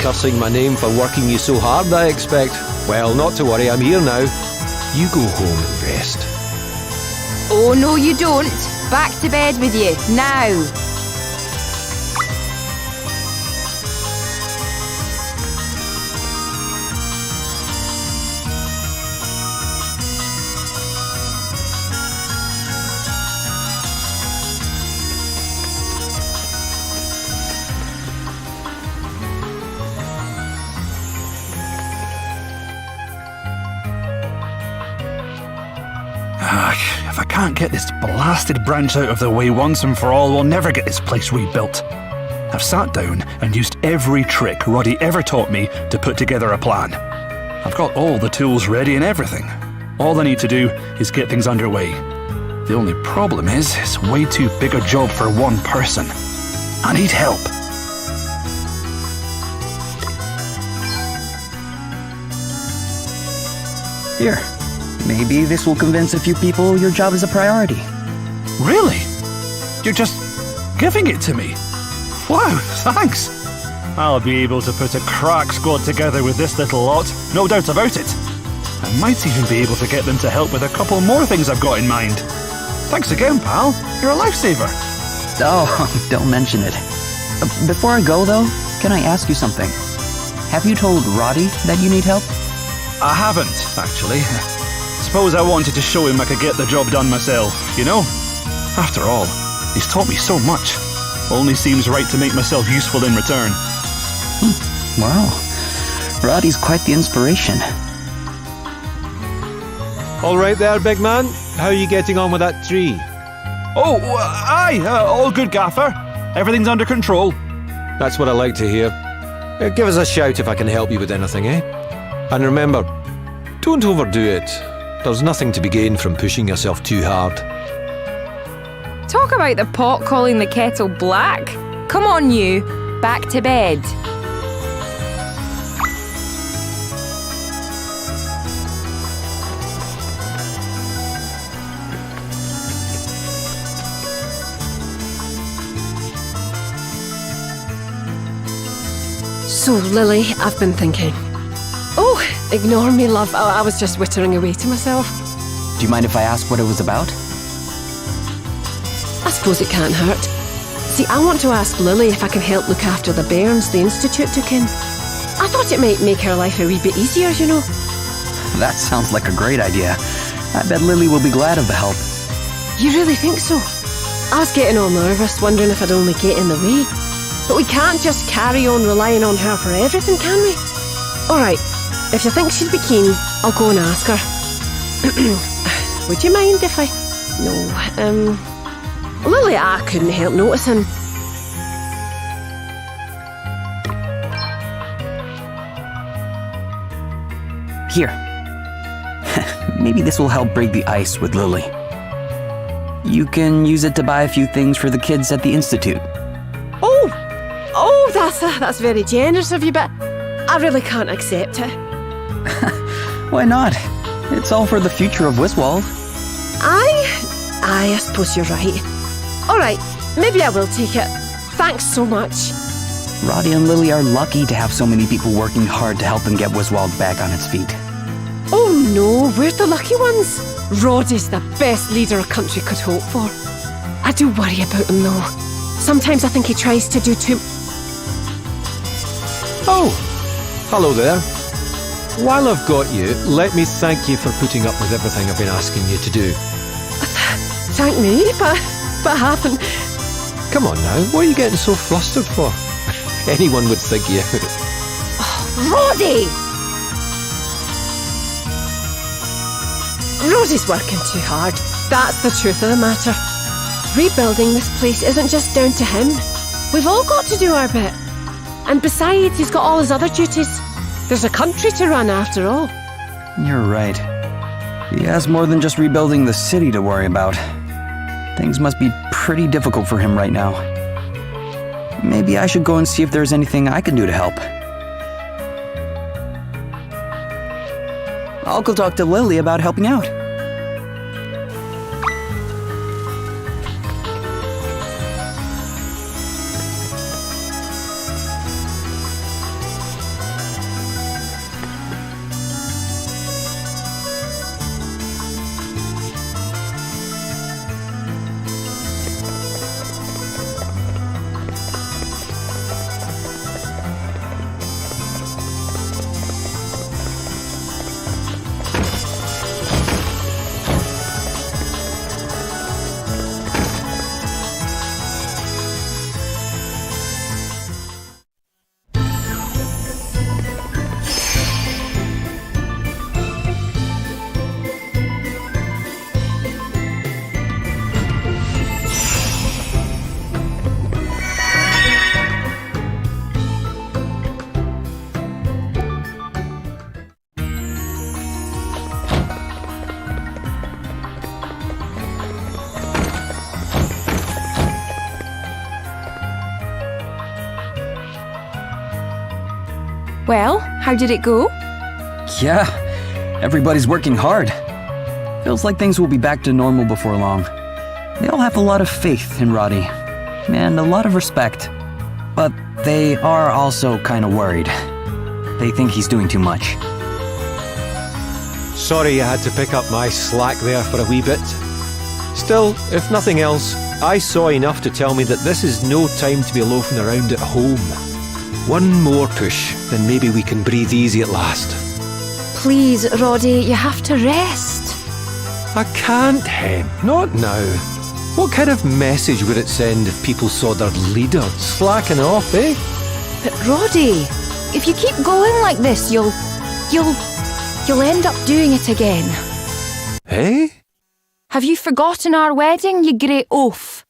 Cursing my name for working you so hard, I expect. Well, not to worry, I'm here now. You go home and rest. Oh, no you don't. Back to bed with you, now. If I can't get this blasted branch out of the way once and for all, we'll never get this place rebuilt. I've sat down and used every trick Roddy ever taught me to put together a plan. I've got all the tools ready and everything. All I need to do is get things underway. The only problem is, it's way too big a job for one person. I need help. Here, maybe this will convince a few people your job is a priority. Really? You're just giving it to me? Wow, thanks. I'll be able to put a crack squad together with this little lot, no doubt about it. I might even be able to get them to help with a couple more things I've got in mind. Thanks again, pal. You're a lifesaver. Oh, don't mention it. Before I go, though, can I ask you something? Have you told Roddy that you need help? I haven't, actually. Suppose I wanted to show him I could get the job done myself, you know? After all, he's taught me so much. Only seems right to make myself useful in return. Wow. Roddy's quite the inspiration. All right there, big man. How are you getting on with that tree? Oh, aye, all good, Gaffer. Everything's under control. That's what I like to hear. Give us a shout if I can help you with anything, eh? And remember, don't overdo it. There's nothing to be gained from pushing yourself too hard. Talk about the pot calling the kettle black. Come on, you. Back to bed. So, Lily, I've been thinking. Oh, ignore me, love. I was just wittering away to myself. Do you mind if I ask what it was about? I suppose it can't hurt. See, I want to ask Lily if I can help look after the bairns the Institute took in. I thought it might make her life a wee bit easier, you know. That sounds like a great idea. I bet Lily will be glad of the help. You really think so? I was getting all nervous, wondering if I'd only get in the way. But we can't just carry on relying on her for everything, can we? Alright, if you think she'd be keen, I'll go and ask her. Would you mind if I... No, Lily, I couldn't help noticing. Here. Maybe this will help break the ice with Lily. You can use it to buy a few things for the kids at the Institute. Oh, that's very generous of you, but I really can't accept it. Why not? It's all for the future of Wiswald. I suppose you're right. Alright, maybe I will take it. Thanks so much. Roddy and Lily are lucky to have so many people working hard to help them get Wiswald back on its feet. Oh no, we're the lucky ones. Roddy's the best leader a country could hope for. I do worry about him though. Sometimes I think he tries to do too... Oh, hello there. While I've got you, let me thank you for putting up with everything I've been asking you to do. Thank me, but I haven't. Come on now, what are you getting so flustered for? Anyone would think you... Roddy! Roddy's working too hard. That's the truth of the matter. Rebuilding this place isn't just down to him. We've all got to do our bit. And besides, he's got all his other duties. There's a country to run after all. You're right. He has more than just rebuilding the city to worry about. Things must be pretty difficult for him right now. Maybe I should go and see if there's anything I can do to help. I'll go talk to Lily about helping out. Well, how did it go? Yeah, Everybody's working hard. Feels like things will be back to normal before long. They all have a lot of faith in Roddy, and a lot of respect. But they are also kind of worried. They think he's doing too much. Sorry I had to pick up my slack there for a wee bit. Still, if nothing else, I saw enough to tell me that this is no time to be loafing around at home. One more push, then maybe we can breathe easy at last. Please, Roddy, you have to rest. I can't, Hen. Not now. What kind of message would it send if people saw their leader slacking off, eh? But Roddy, if you keep going like this, you'll end up doing it again. Eh? Have you forgotten our wedding, you great oaf?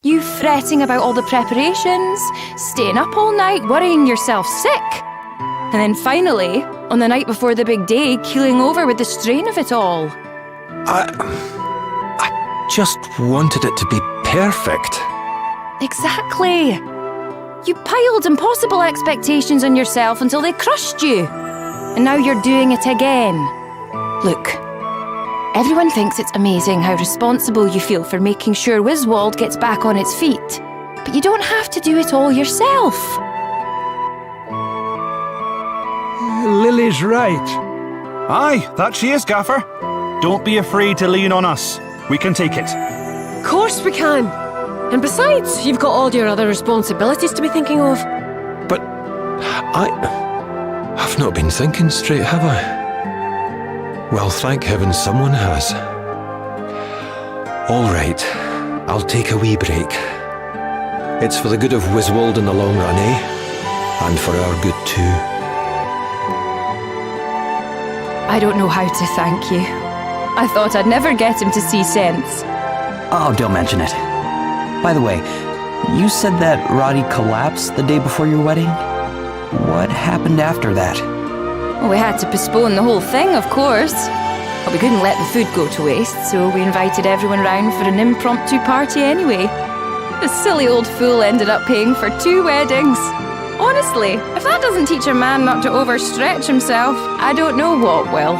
You fretting about all the preparations, staying up all night, worrying yourself sick. And then finally, on the night before the big day, keeling over with the strain of it all. I just wanted it to be perfect. Exactly. You piled impossible expectations on yourself until they crushed you. And now you're doing it again. Look, everyone thinks it's amazing how responsible you feel for making sure Wiswald gets back on its feet. But you don't have to do it all yourself. Lily's right. Aye, that she is, Gaffer. Don't be afraid to lean on us. We can take it. Of course we can. And besides, you've got all your other responsibilities to be thinking of. But I've not been thinking straight, have I? Well, thank heaven someone has. All right, I'll take a wee break. It's for the good of Wiswald in the long run, eh? And for our good too. I don't know how to thank you. I thought I'd never get him to see sense. Oh, don't mention it. By the way, you said that Roddy collapsed the day before your wedding? What happened after that? Well, we had to postpone the whole thing, of course. But we couldn't let the food go to waste, so we invited everyone round for an impromptu party anyway. The silly old fool ended up paying for 2 weddings. Honestly, if that doesn't teach a man not to overstretch himself, I don't know what will.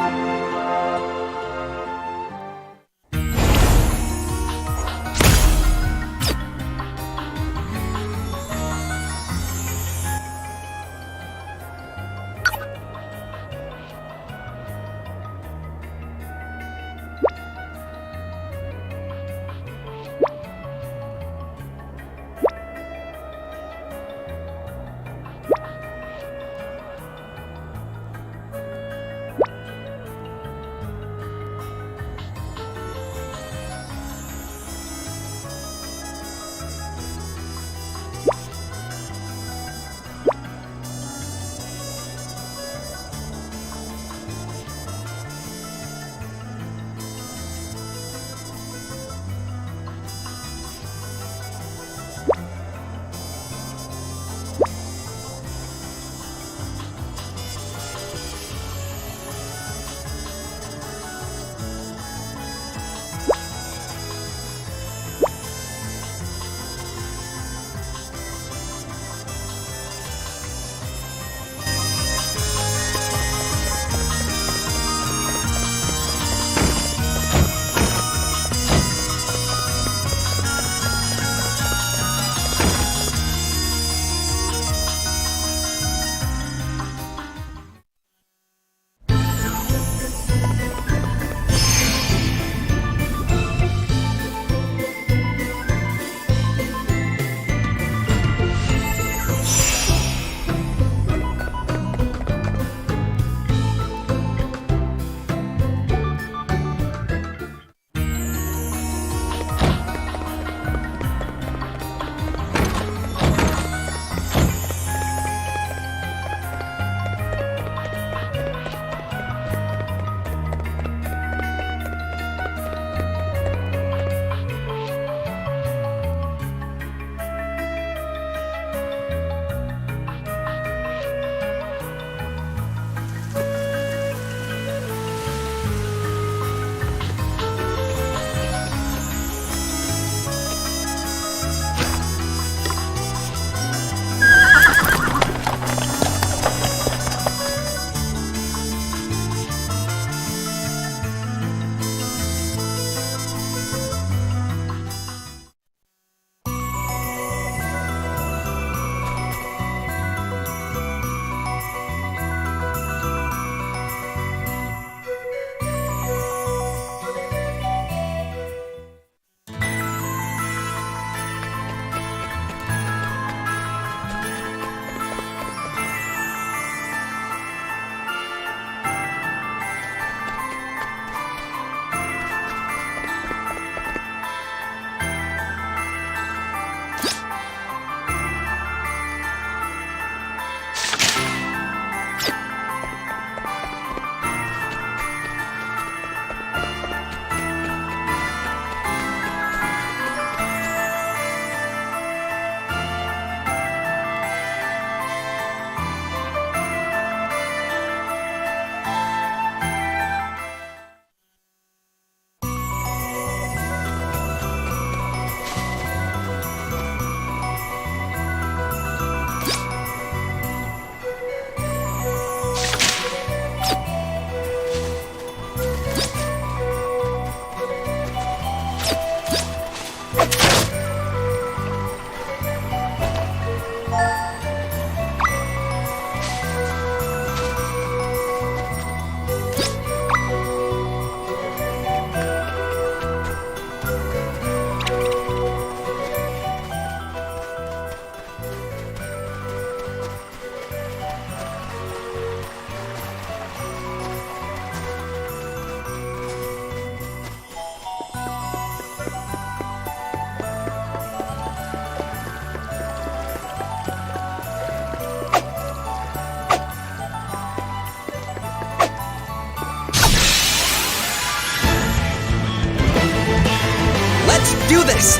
do this!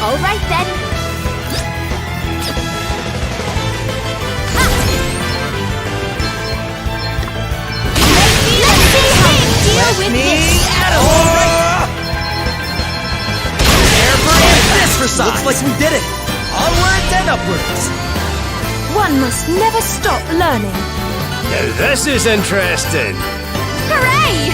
All right then. Let's see how you deal with this. Prepare for impact! Looks like we did it! Onwards and upwards! One must never stop learning. Now this is interesting. Hooray!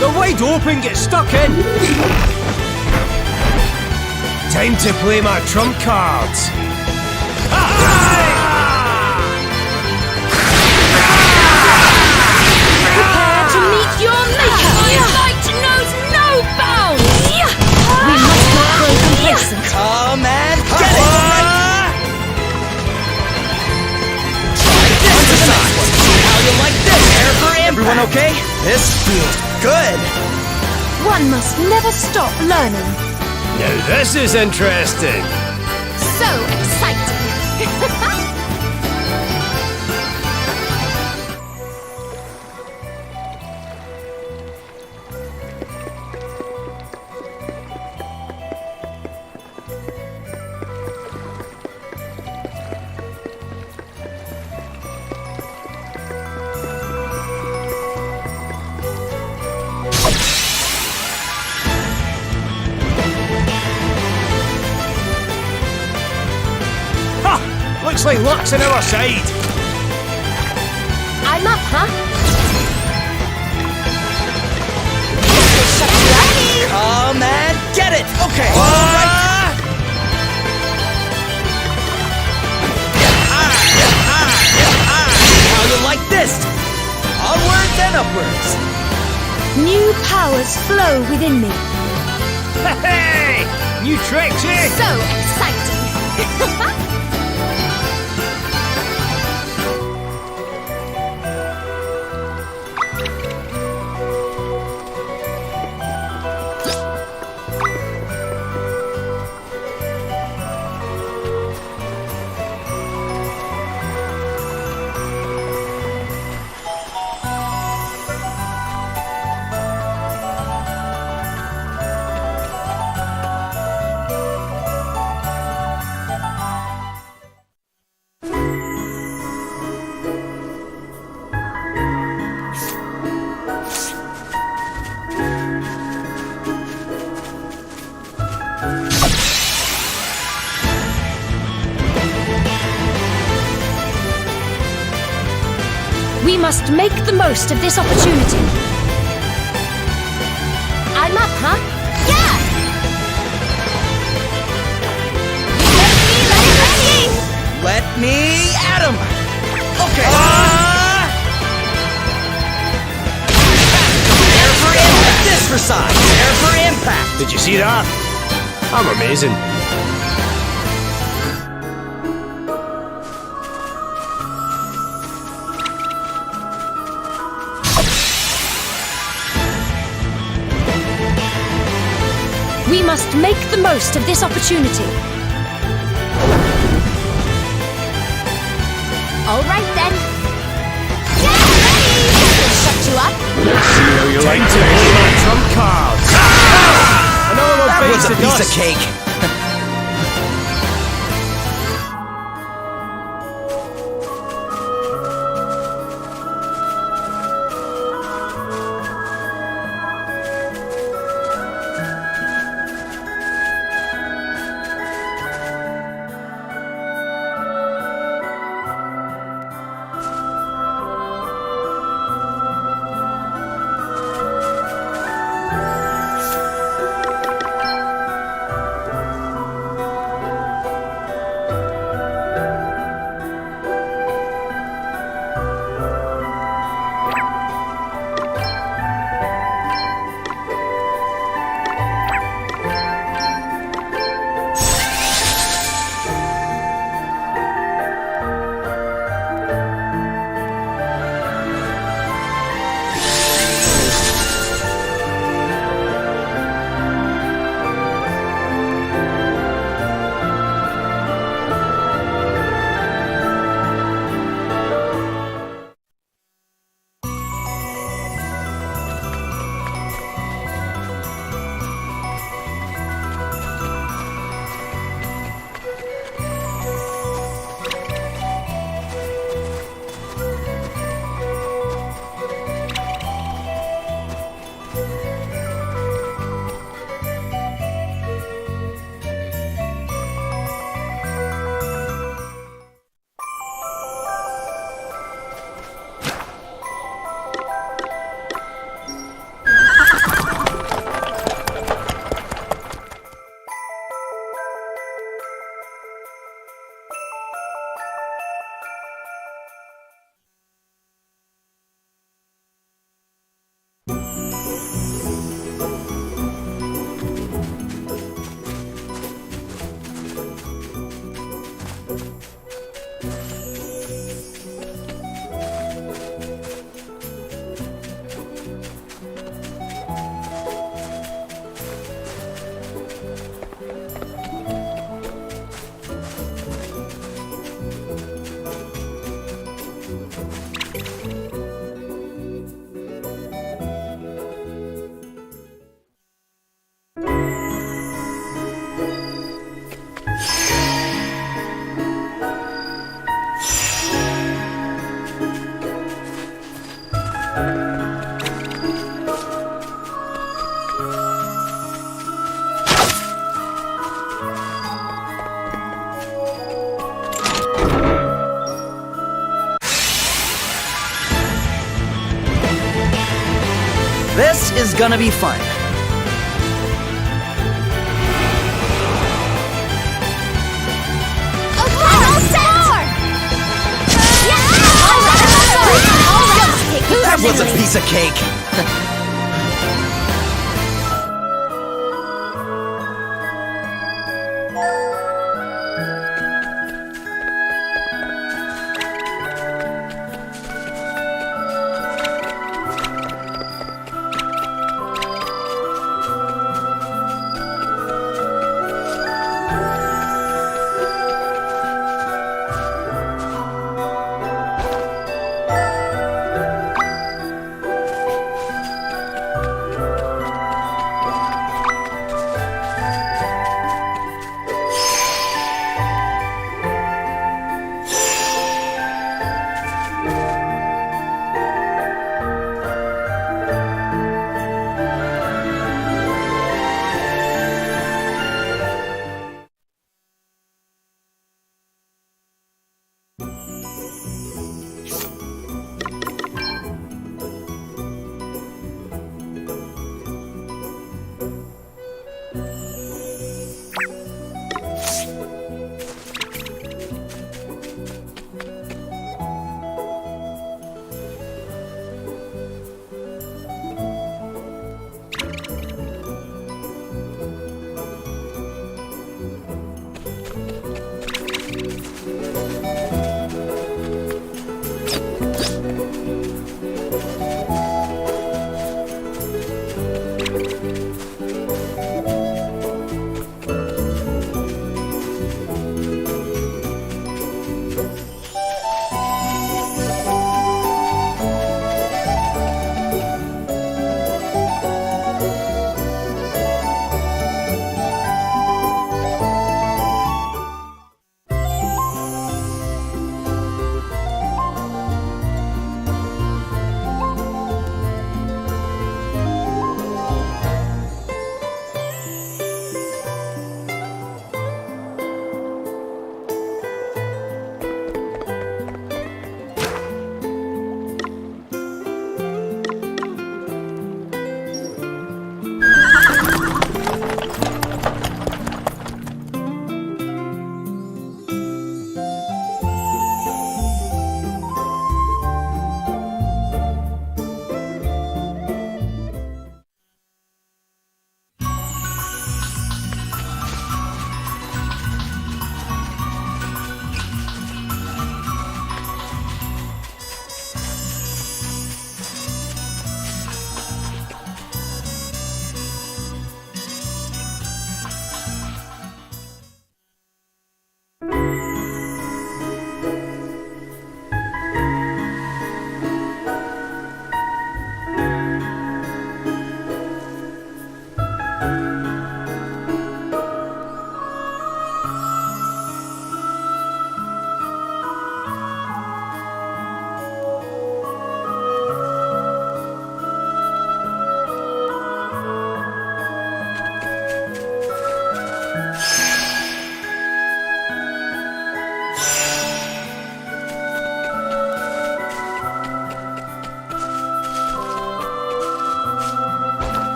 The wide open gets stuck in. Time to play my trump cards. Prepare to meet your maker! Light knows no bounds! We must not grow complacent. Come and get it! Try this to the next one. See how you like this. Prepare for impact. Everyone okay? This feels good. One must never stop learning. Now this is interesting. So exciting! Looks like luck's on our side. I'm up, huh? Come and get it! Okay, alright! How you like this? Onwards and upwards! New powers flow within me. Hey! New tricks, eh? So exciting! We must make the most of this opportunity. I'm up, huh? Yeah! Let me at him! Okay! Prepare for impact! This for size! Prepare for impact! Did you see that? I'm amazing. We must make the most of this opportunity. All right then. Get ready! This will shut you up. See how you like to play my trump cards. Another one That was bites a the piece dust. of cake! is gonna be fun. That was a piece of cake!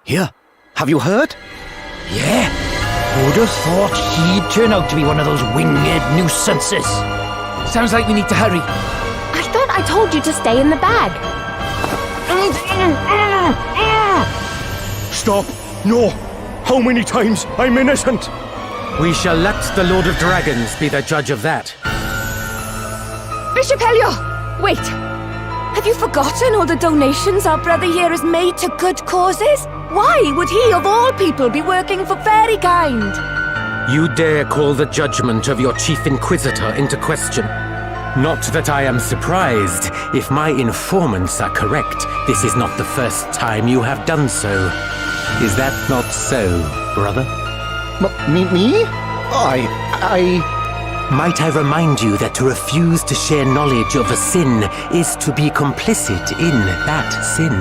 Here, have you heard? Yeah. Who'd have thought he'd turn out to be one of those winged nuisances? Sounds like we need to hurry. I thought I told you to stay in the bag. Stop! No! How many times? I'm innocent! We shall let the Lord of Dragons be the judge of that. Bishop Helio! Wait! Have you forgotten all the donations our brother here has made to good causes? Why would he, of all people, be working for fairykind? You dare call the judgment of your Chief Inquisitor into question? Not that I am surprised. If my informants are correct, this is not the first time you have done so. Is that not so, brother? Me? Might I remind you that to refuse to share knowledge of a sin is to be complicit in that sin?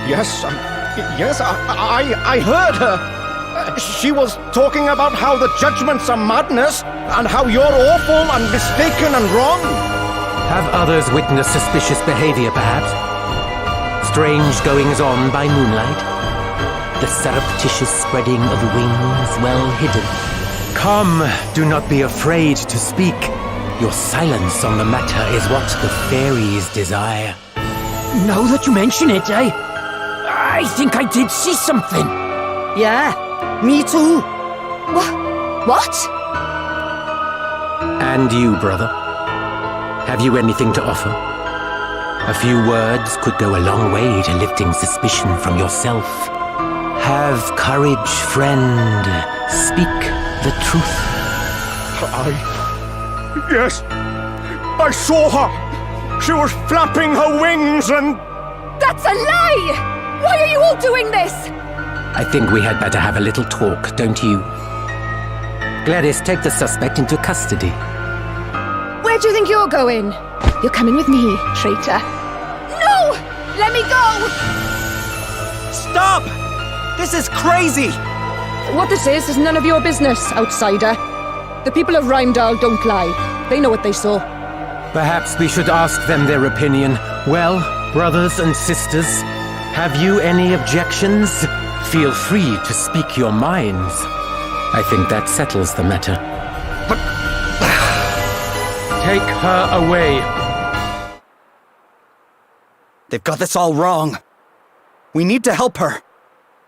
Yes, I heard her. She was talking about how the judgments are madness, and how you're awful and mistaken and wrong. Have others witnessed suspicious behavior, perhaps? Strange goings-on by moonlight? The surreptitious spreading of wings well hidden? Come, do not be afraid to speak. Your silence on the matter is what the fairies desire. Now that you mention it, I think I did see something. Yeah, me too. What? And you, brother? Have you anything to offer? A few words could go a long way to lifting suspicion from yourself. Have courage, friend. Speak the truth. Yes, I saw her. She was flapping her wings and... That's a lie! Why are you all doing this? I think we had better have a little talk, don't you? Gladys, take the suspect into custody. Where do you think you're going? You're coming with me, traitor. No! Let me go! Stop! This is crazy! What this is none of your business, outsider. The people of Rymdal don't lie. They know what they saw. Perhaps we should ask them their opinion. Well, brothers and sisters, have you any objections? Feel free to speak your minds. I think that settles the matter. But... Take her away. They've got this all wrong. We need to help her.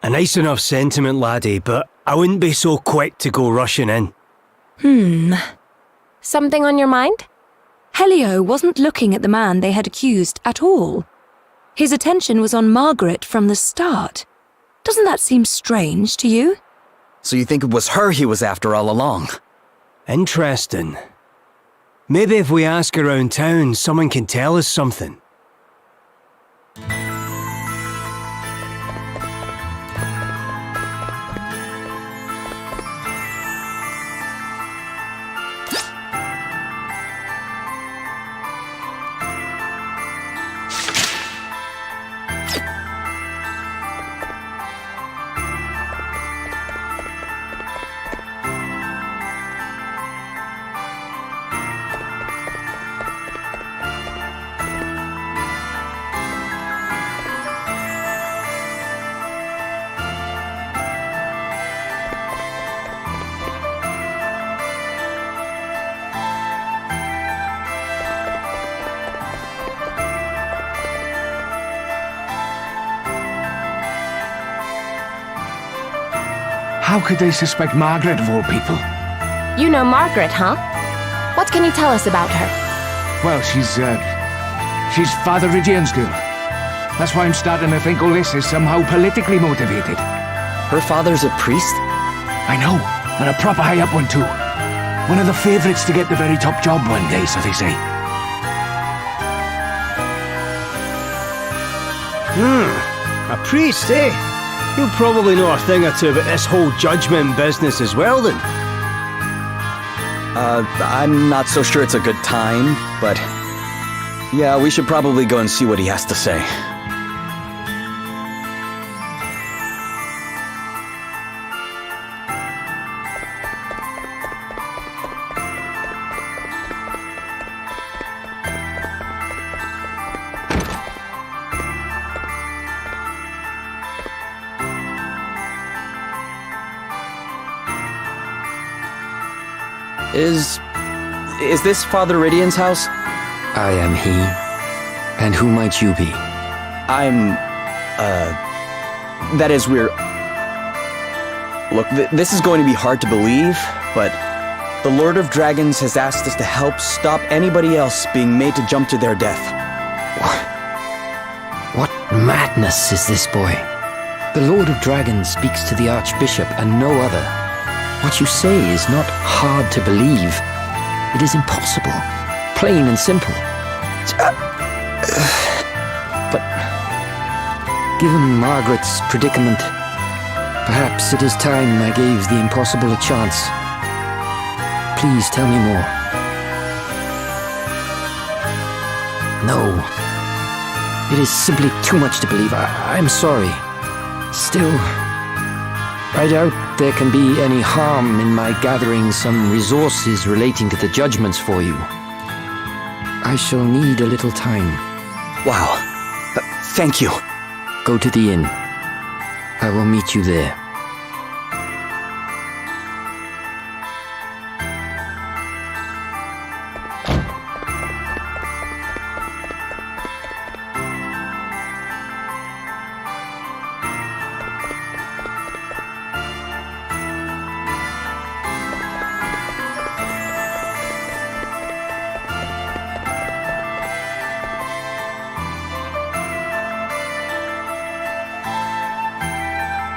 A nice enough sentiment, laddie, but I wouldn't be so quick to go rushing in. Something on your mind? Helio wasn't looking at the man they had accused at all. His attention was on Margaret from the start. Doesn't that seem strange to you? So you think it was her he was after all along? Interesting. Maybe if we ask around town, someone can tell us something. How could they suspect Margaret of all people? You know Margaret, huh? What can you tell us about her? Well, she's Father Ridian's girl. That's why I'm starting to think all this is somehow politically motivated. Her father's a priest? I know, and a proper high-up one too. One of the favourites to get the very top job one day, so they say. A priest, eh? He'll probably know a thing or two about this whole judgment business as well, then. I'm not so sure it's a good time, but... yeah, we should probably go and see what he has to say. Is this Father Ridian's house? I am he. And who might you be? That is, we're... Look, this is going to be hard to believe, but the Lord of Dragons has asked us to help stop anybody else being made to jump to their death. What madness is this, boy? The Lord of Dragons speaks to the Archbishop and no other. What you say is not hard to believe. It is impossible. Plain and simple. But given Margaret's predicament, perhaps it is time I gave the impossible a chance. Please tell me more. No. It is simply too much to believe. I'm sorry. Still, I doubt there can be any harm in my gathering some resources relating to the judgments for you. I shall need a little time. Wow. Thank you. Go to the inn. I will meet you there.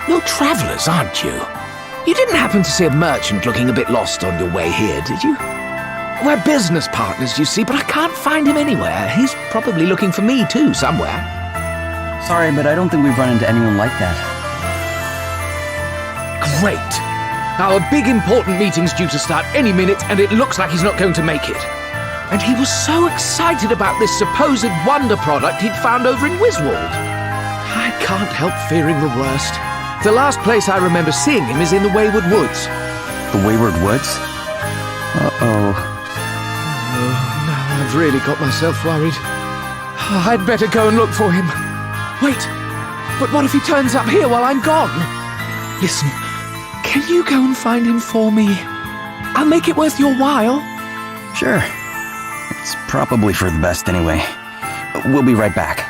You're travellers, aren't you? You didn't happen to see a merchant looking a bit lost on your way here, did you? We're business partners, you see, but I can't find him anywhere. He's probably looking for me too, somewhere. Sorry, but I don't think we've run into anyone like that. Great. Our big important meeting's due to start any minute, and it looks like he's not going to make it. And he was so excited about this supposed wonder product he'd found over in Wiswald. I can't help fearing the worst. The last place I remember seeing him is in the Wayward Woods. The Wayward Woods? Uh-oh. Oh, now I've really got myself worried. I'd better go and look for him. Wait, but what if he turns up here while I'm gone? Listen, can you go and find him for me? I'll make it worth your while. Sure. It's probably for the best anyway. We'll be right back.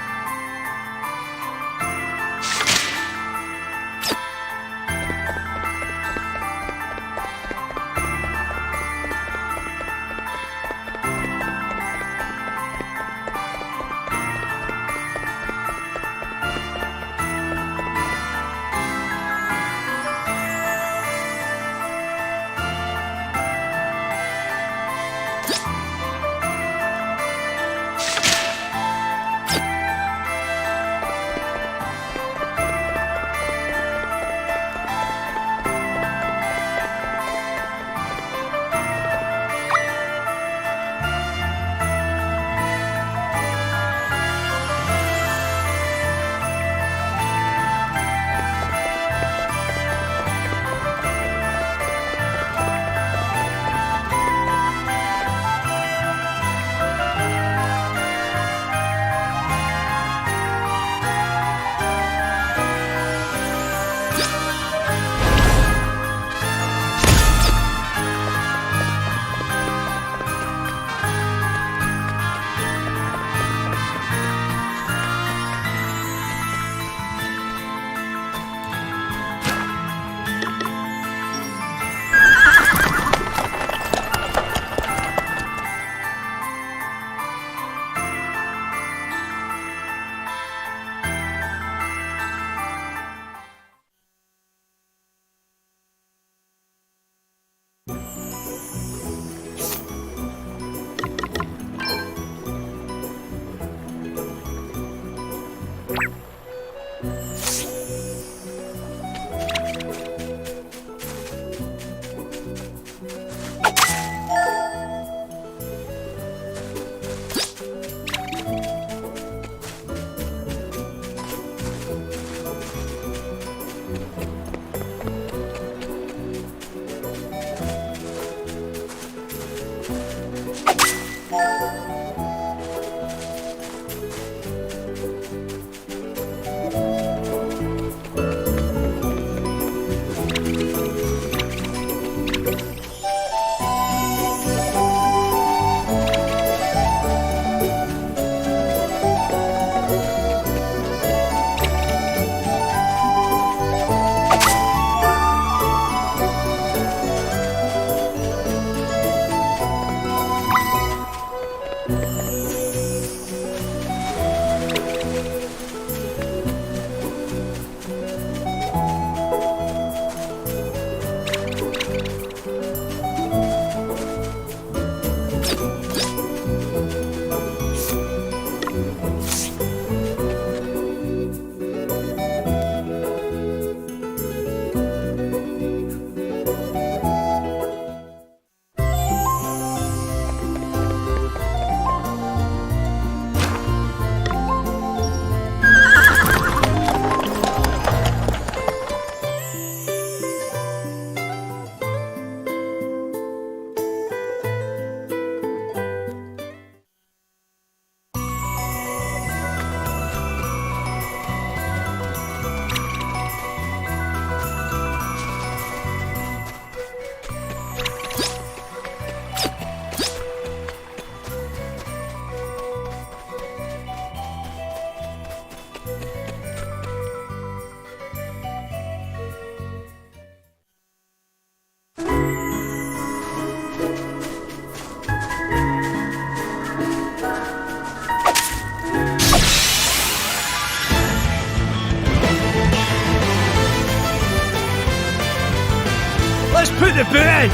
Let's put the boot in!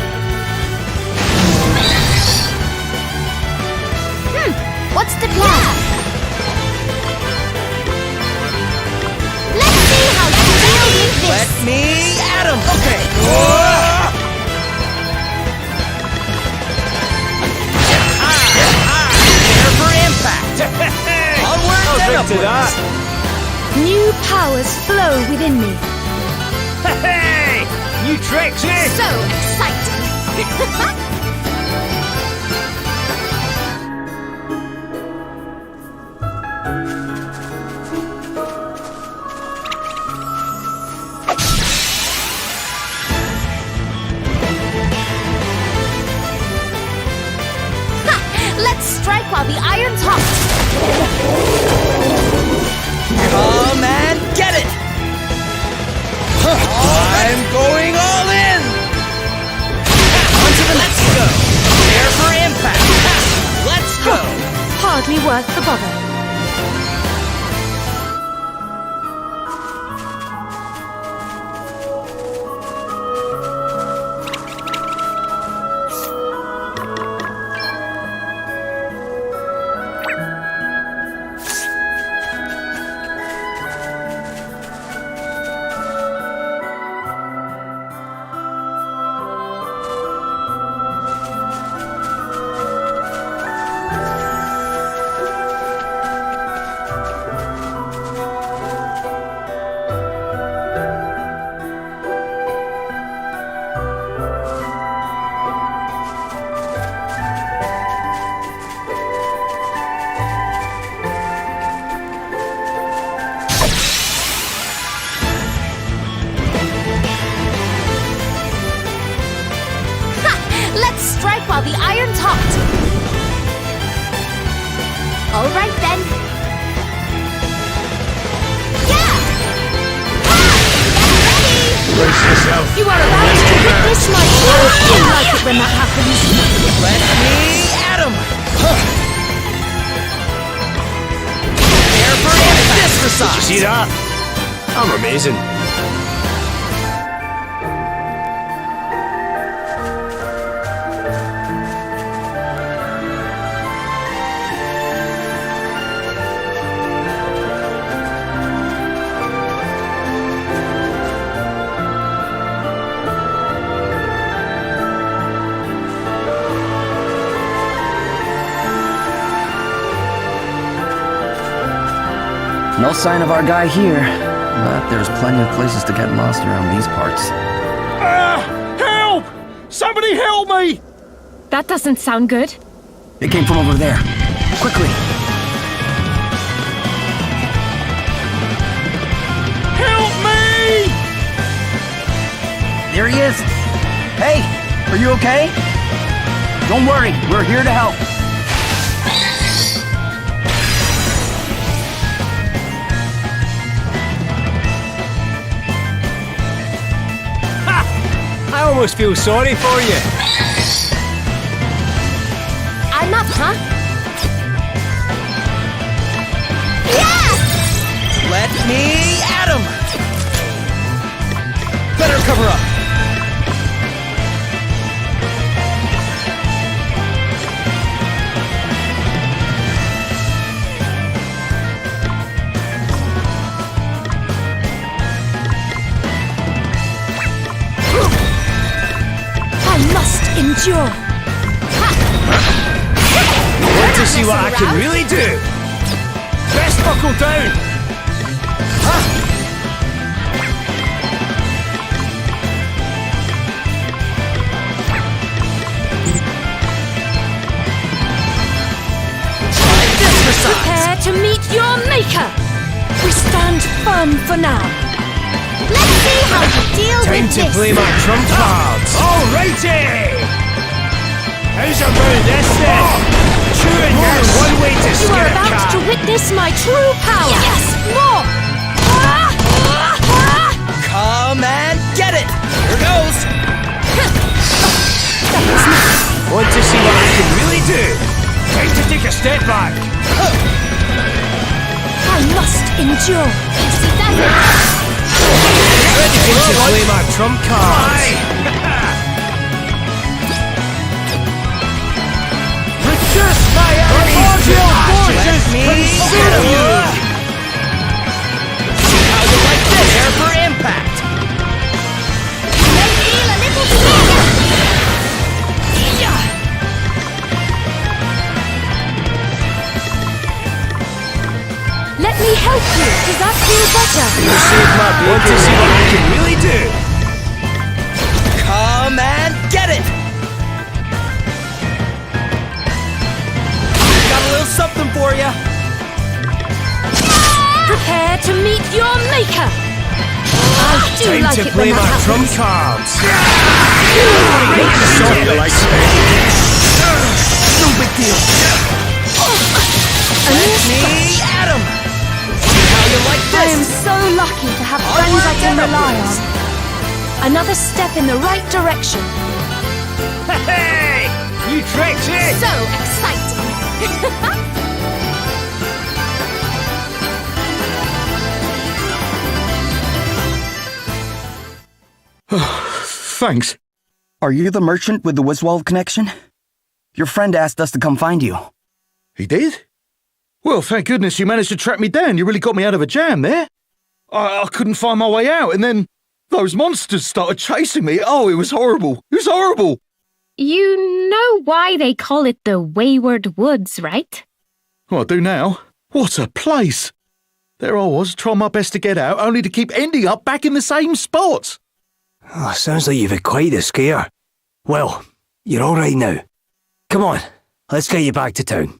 What's the plan? Let's see how you deal with this! Let me at him! Okay! Prepare for impact! Onward and upwards! New powers flow within me. Hey! New tricks, eh? So exciting! Let's strike while the iron's hot! Come and get it! I'm going all in! On to the next go! Prepare for impact! Let's go! Hardly worth the bother. Strike while the iron's hot! All right then. Yeah! Get ready! Brace yourself. You are about to witness my I like it when that happens. Let me at him! Prepare for exercise! Did you see that? I'm amazing. No sign of our guy here, but there's plenty of places to get lost around these parts. Help! Somebody help me! That doesn't sound good. It came from over there. Quickly! Help me! There he is! Hey! Are you okay? Don't worry, we're here to help. I almost feel sorry for you. I'm up, huh? Let me at him! Better cover up. I must endure. Want to see what I can really do? Best buckle down. Prepare to meet your maker. We stand firm for now. Let's see how you deal Time with to this. play my trump cards. Alrighty! How's about this then? Chewing is one way to You skin are a about cat. to witness my true power. Yes, more. Come and get it! Here goes! Want to see what I can really do? Time to take a step back. I must endure. Ready to play my trump cards. Reduce my primordial forces! Consume you! See how you like this! Prepare for impact! Feel a little stronger. Let me help you. Does that feel better? You saved my bacon. Want to see what I can really do? Come and get it! Got a little something for you. Prepare to meet your maker. I do Time like to it play when my that trump happens. cards. Sorry, like no big deal. Let me at him! See how you like I am this! so lucky to have Onward friends I can and rely upwards. on. Another step in the right direction. Hey! You tricks, eh? So exciting. Thanks. Are you the merchant with the Wiswald connection? Your friend asked us to come find you. He did? Well, thank goodness you managed to track me down. You really got me out of a jam there. I couldn't find my way out, and then those monsters started chasing me. Oh, it was horrible. It was horrible. You know why they call it the Wayward Woods, right? Well, I do now. What a place. There I was, trying my best to get out, only to keep ending up back in the same spot. Oh, sounds like you've had quite a scare. Well, you're all right now. Come on, let's get you back to town.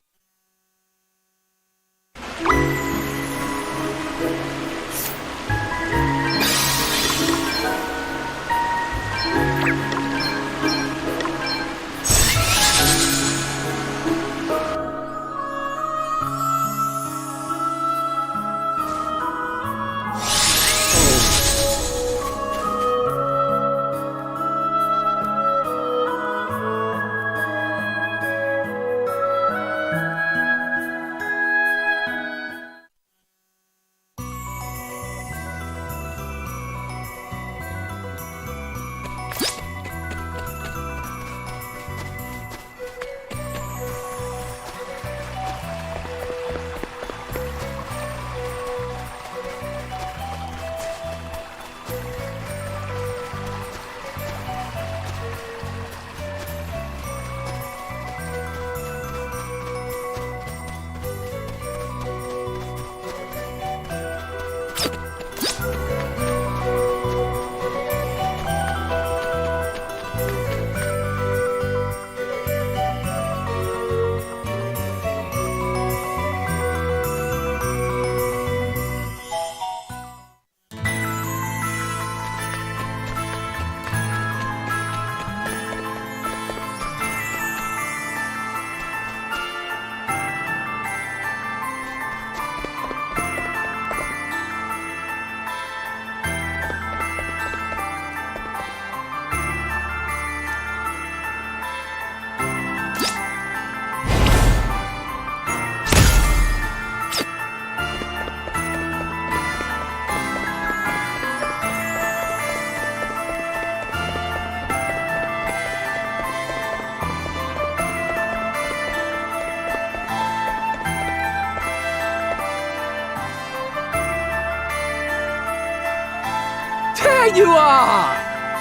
There you are!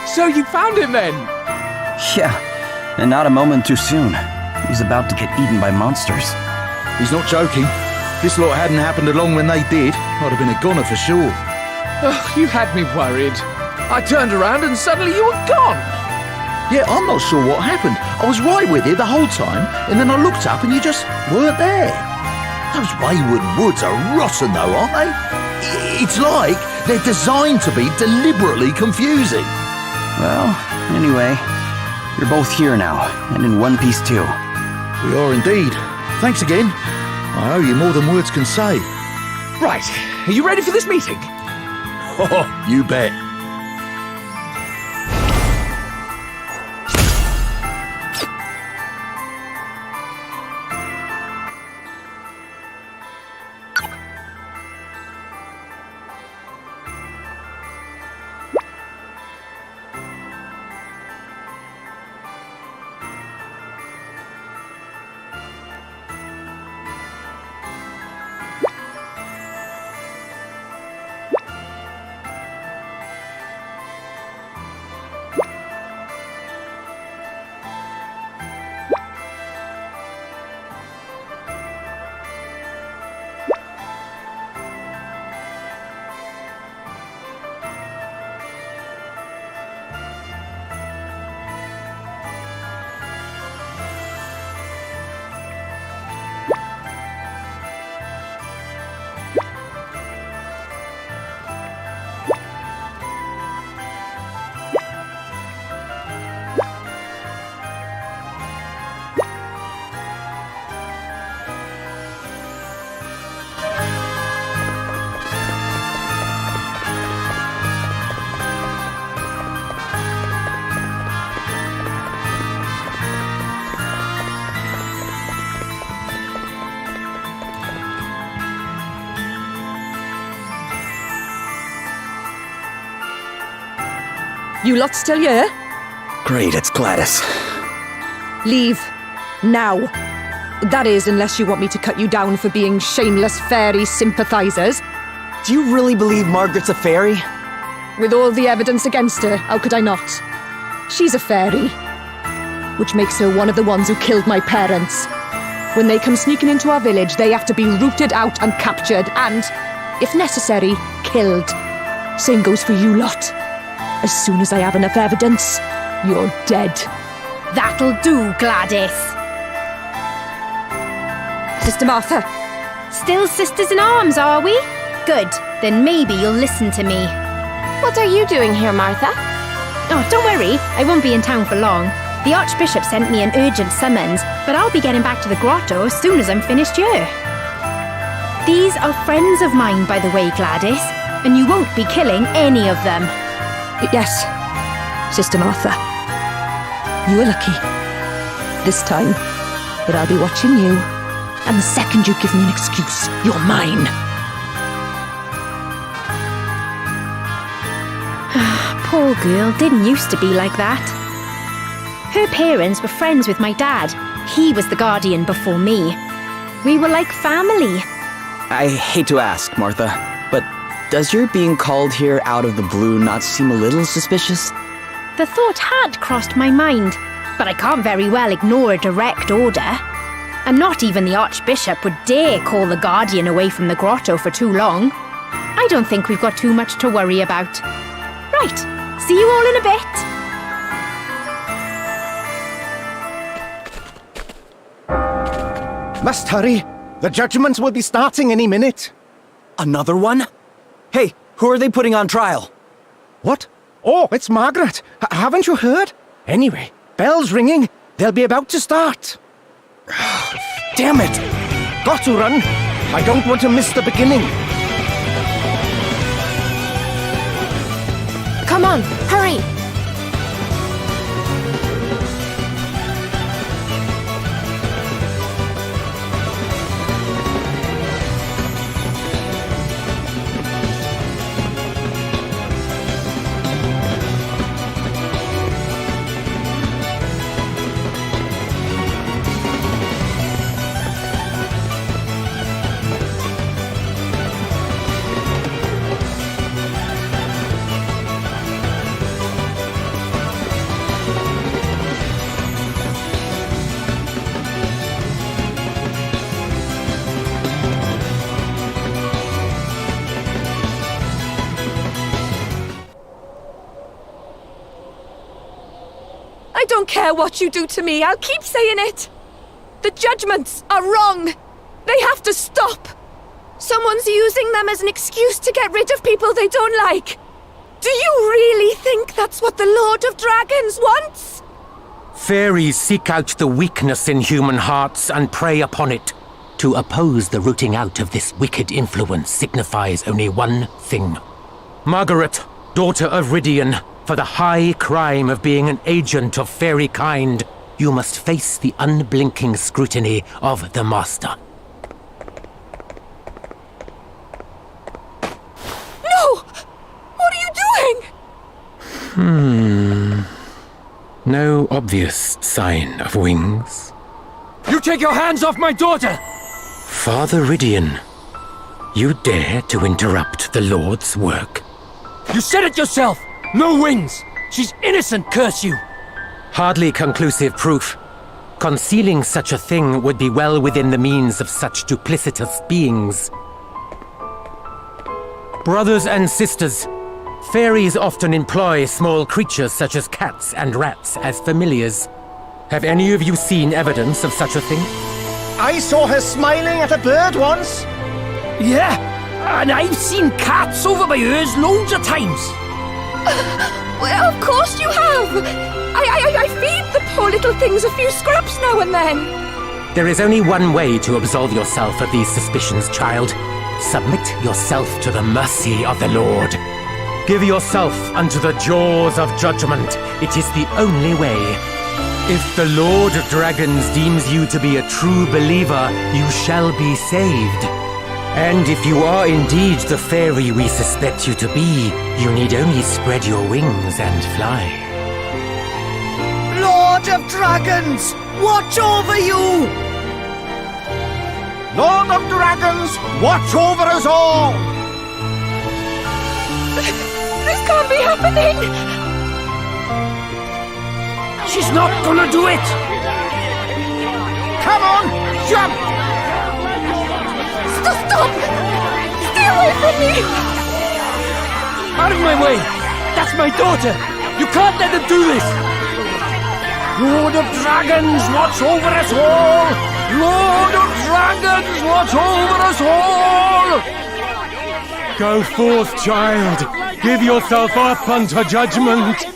So you found him then? Yeah, and not a moment too soon. He's about to get eaten by monsters. He's not joking. If this lot hadn't happened along when they did, I'd have been a goner for sure. Oh, you had me worried. I turned around and suddenly you were gone. Yeah, I'm not sure what happened. I was right with you the whole time, and then I looked up and you just weren't there. Those wayward woods are rotten though, aren't they? It's like they're designed to be deliberately confusing. Well, anyway, you're both here now, and in one piece too. We are indeed. Thanks again. I owe you more than words can say. Right, are you ready for this meeting? Oh, you bet. You lot still here? Great, it's Gladys. Leave. Now. That is, unless you want me to cut you down for being shameless fairy sympathizers. Do you really believe Margaret's a fairy? With all the evidence against her, how could I not? She's a fairy. Which makes her one of the ones who killed my parents. When they come sneaking into our village, they have to be rooted out and captured and, if necessary, killed. Same goes for you lot. As soon as I have enough evidence, you're dead. That'll do, Gladys. Sister Martha. Still sisters in arms, are we? Good. Then maybe you'll listen to me. What are you doing here, Martha? Oh, don't worry. I won't be in town for long. The Archbishop sent me an urgent summons, but I'll be getting back to the grotto as soon as I'm finished here. These are friends of mine, by the way, Gladys, and you won't be killing any of them. Yes, Sister Martha. You are lucky. This time. But I'll be watching you. And the second you give me an excuse, you're mine. Poor girl didn't used to be like that. Her parents were friends with my dad. He was the guardian before me. We were like family. I hate to ask, Martha, but does your being called here out of the blue not seem a little suspicious? The thought had crossed my mind, but I can't very well ignore a direct order. And not even the Archbishop would dare call the Guardian away from the grotto for too long. I don't think we've got too much to worry about. Right, see you all in a bit. Must hurry. The judgments will be starting any minute. Another one? Hey, who are they putting on trial? What? Oh, it's Margaret. Haven't you heard? Anyway, bell's ringing. They'll be about to start. Damn it! Got to run. I don't want to miss the beginning. Come on, hurry! don't care what you do to me, I'll keep saying it. The judgments are wrong. They have to stop. Someone's using them as an excuse to get rid of people they don't like. Do you really think that's what the Lord of Dragons wants? Fairies seek out the weakness in human hearts and prey upon it. To oppose the rooting out of this wicked influence signifies only one thing. Margaret, daughter of Rydian, for the high crime of being an agent of fairy kind, you must face the unblinking scrutiny of the Master. No! What are you doing? No obvious sign of wings. You take your hands off my daughter! Father Rydian, you dare to interrupt the Lord's work? You said it yourself! No wings! She's innocent, curse you! Hardly conclusive proof. Concealing such a thing would be well within the means of such duplicitous beings. Brothers and sisters, fairies often employ small creatures such as cats and rats as familiars. Have any of you seen evidence of such a thing? I saw her smiling at a bird once. Yeah, and I've seen cats over my ears loads of times. Well, of course you have. I feed the poor little things a few scraps now and then. There is only one way to absolve yourself of these suspicions, child. Submit yourself to the mercy of the Lord. Give yourself unto the jaws of judgment. It is the only way. If the Lord of Dragons deems you to be a true believer, you shall be saved. And if you are indeed the fairy we suspect you to be, you need only spread your wings and fly. Lord of Dragons, watch over you! Lord of Dragons, watch over us all! This can't be happening! She's not gonna do it! Come on, jump! Stop! Stay away from me! Out of my way! That's my daughter! You can't let them do this! Lord of Dragons, watch over us all! Lord of Dragons, watch over us all! Go forth, child. Give yourself up unto judgment.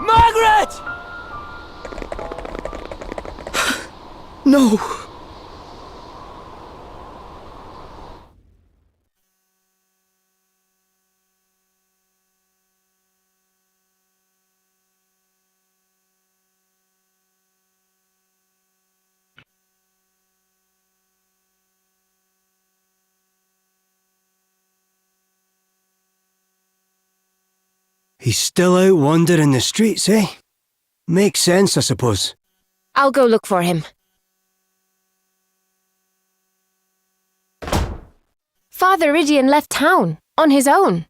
Margaret! No! He's still out wandering the streets, eh? Makes sense, I suppose. I'll go look for him. Father Rydian left town, on his own.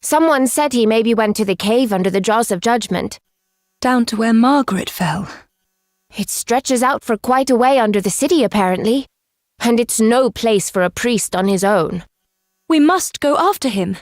Someone said he maybe went to the cave under the jaws of judgment. Down to where Margaret fell. It stretches out for quite a way under the city, apparently. And it's no place for a priest on his own. We must go after him.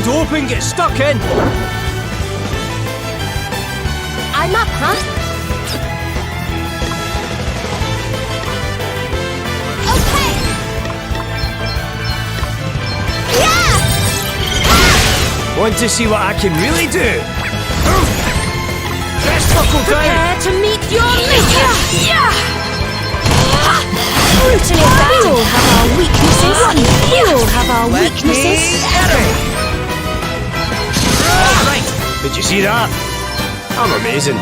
wide open, get stuck in. I'm up, huh? Okay! Yeah! Want to see what I can really do? Dress buckle time! Prepare to meet your maker! Brutally exacting. We all have our weaknesses. We all have our weaknesses. All right. Did you see that? I'm amazing.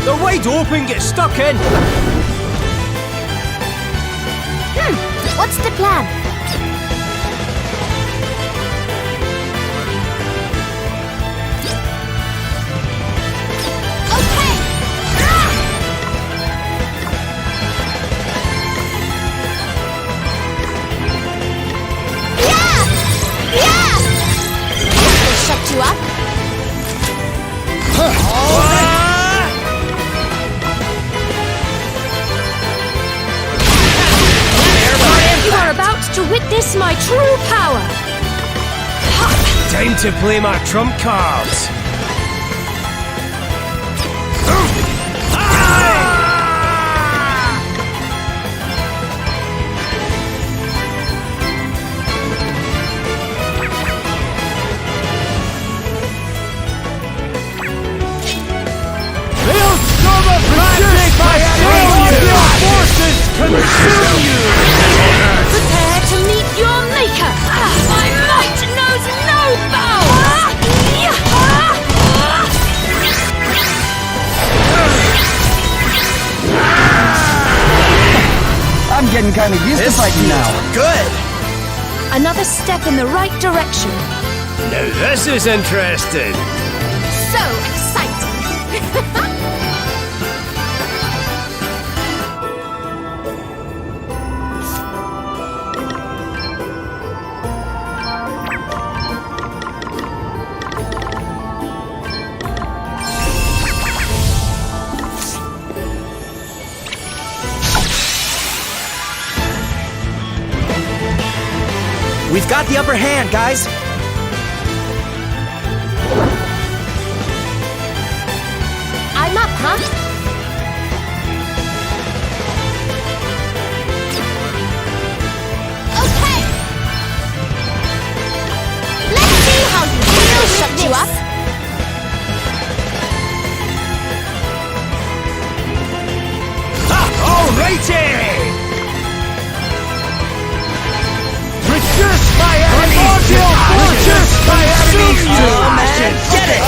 They're wide open, get stuck in. What's the plan? Okay! Yeah! Yeah! We'll shut you up. You are about to witness my true power! Time to play my trump cards. Consume you! Prepare to meet your maker! My might knows no bounds! I'm getting kind of used to fighting now. Good! Another step in the right direction. Now this is interesting. So exciting! We've got the upper hand, guys. I'm up, huh? Okay! Let's see how you feel shut you up. Alrighty! Reduce my enemies! Reduce my enemies to ashes! Get it!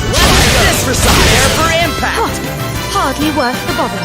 Let's do this for some air for impact! Hardly worth the bother.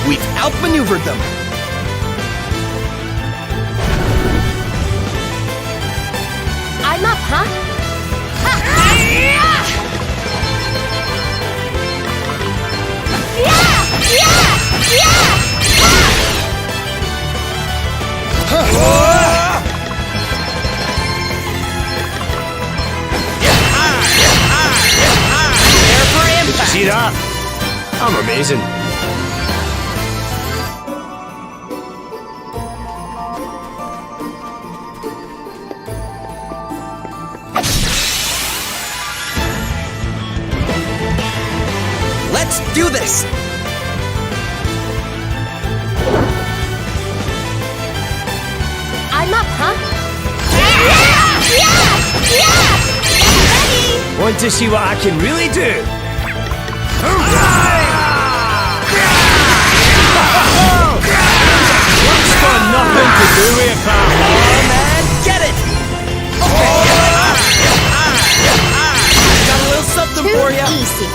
We've outmaneuvered them. huh? Did you see that? I'm amazing. Let's do this! I'm up, huh? Want to see what I can really do? What's for nothing to do with it, pal? Come and get it! Got a little something for you. Easy.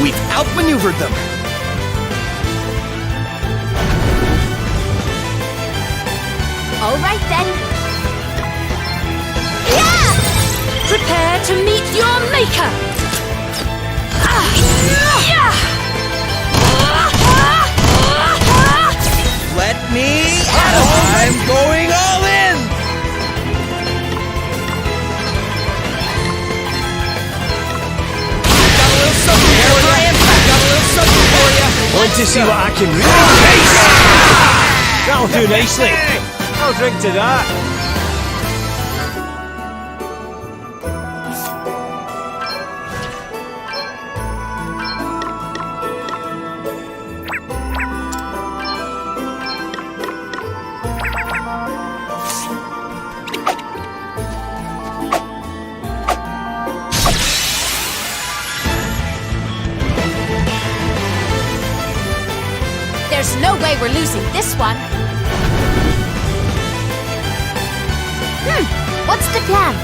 We've outmaneuvered them. All right then. Prepare to meet your maker! Let me out! I'm going all in! Got a little something for you. Got a little something for you. Want to see what I can really taste? That'll do nicely. I'll drink to that. There's no way we're losing this one. What's the plan?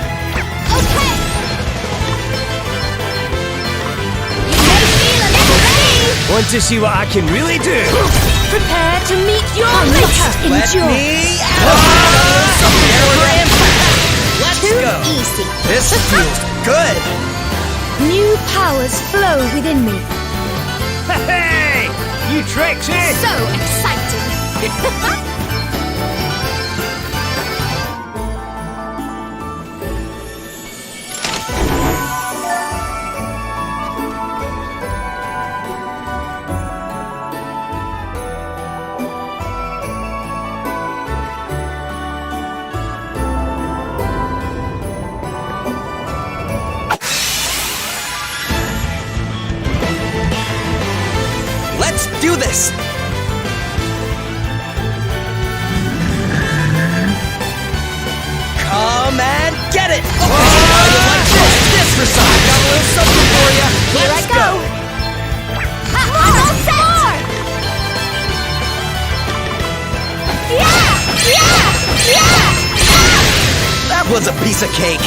Okay. You may feel a little ready. Want to see what I can really do? Prepare to meet your maker! Let me out! Something for the impact. Let's go. Easy. This feels good. New powers flow within me. Hey! You tricks, eh? So exciting. Let's do this! Come and get it! Okay, how you like this for some? Got a little something for you. Here Let's I go. I'm all set. That was a piece of cake.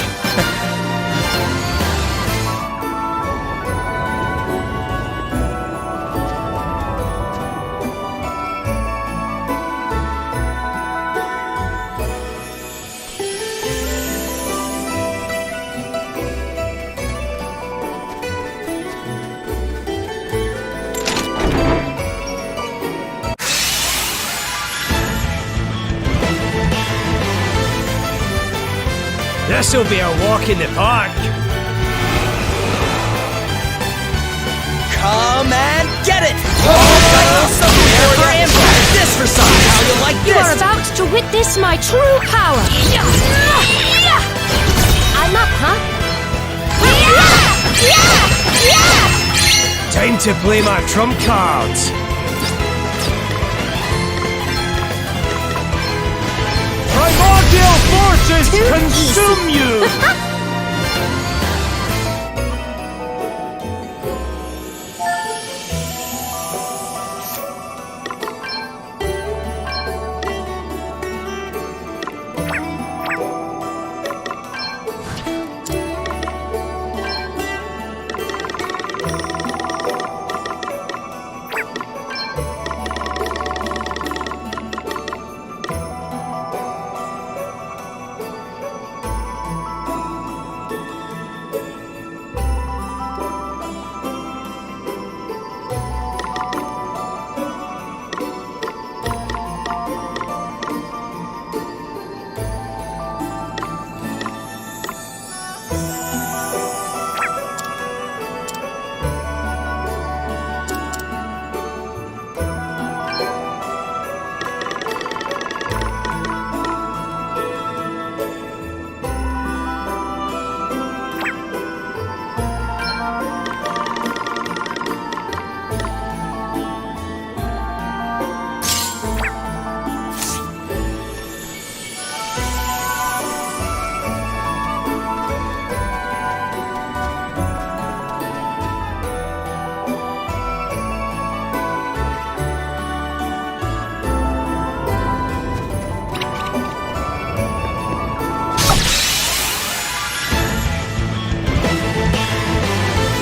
This'll be a walk in the park. Come and get it! Got a little something for you. Try this for some. How you like You this? are about to witness my true power. I'm up, huh? Time to play my trump cards. Primordial forces consume you!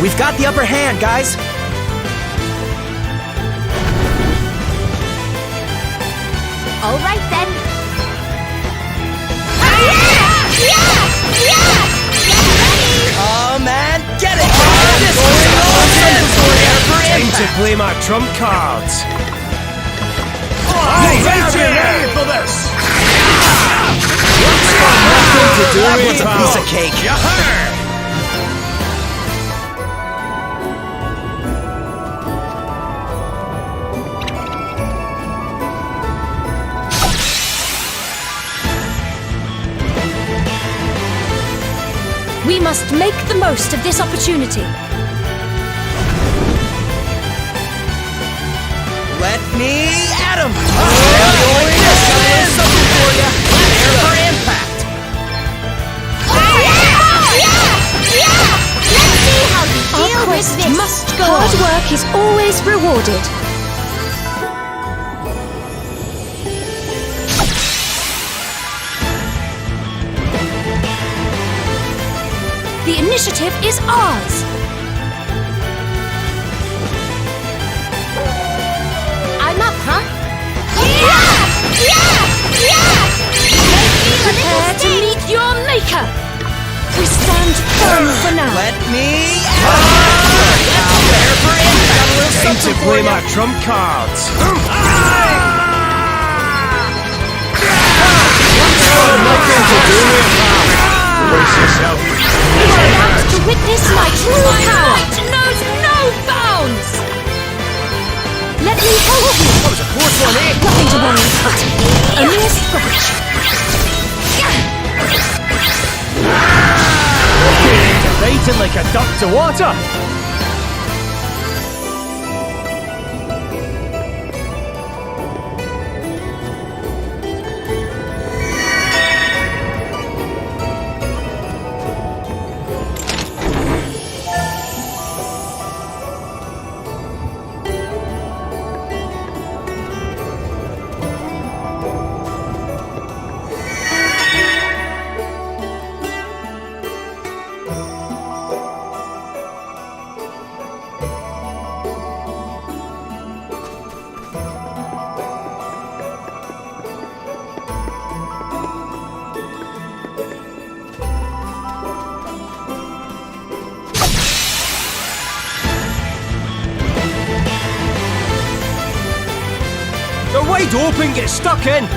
We've got the upper hand, guys. All right then. Come and get it! This is awesome! Time to play my trump cards. Ready for this! Nothing to do That with was a power. piece of cake. We must make the most of this opportunity. Let me at him! This is something for you. Prepare for impact. Let's see how you Our deal with quest this. must go on. Hard work is always rewarded. The initiative is ours. I'm up, huh? Prepare to meet your maker. We stand firm for now. Let me at him! Prepare for impact. Got a little Time to something for play you. my trump cards. Nothing to do with power. Brace yourself. You are about to witness my true power. Knows no bounds. Let me help you. That was a close one, eh? Nothing to worry about. Only a scratch. Fighting like a duck to water. They're wide open, get stuck in.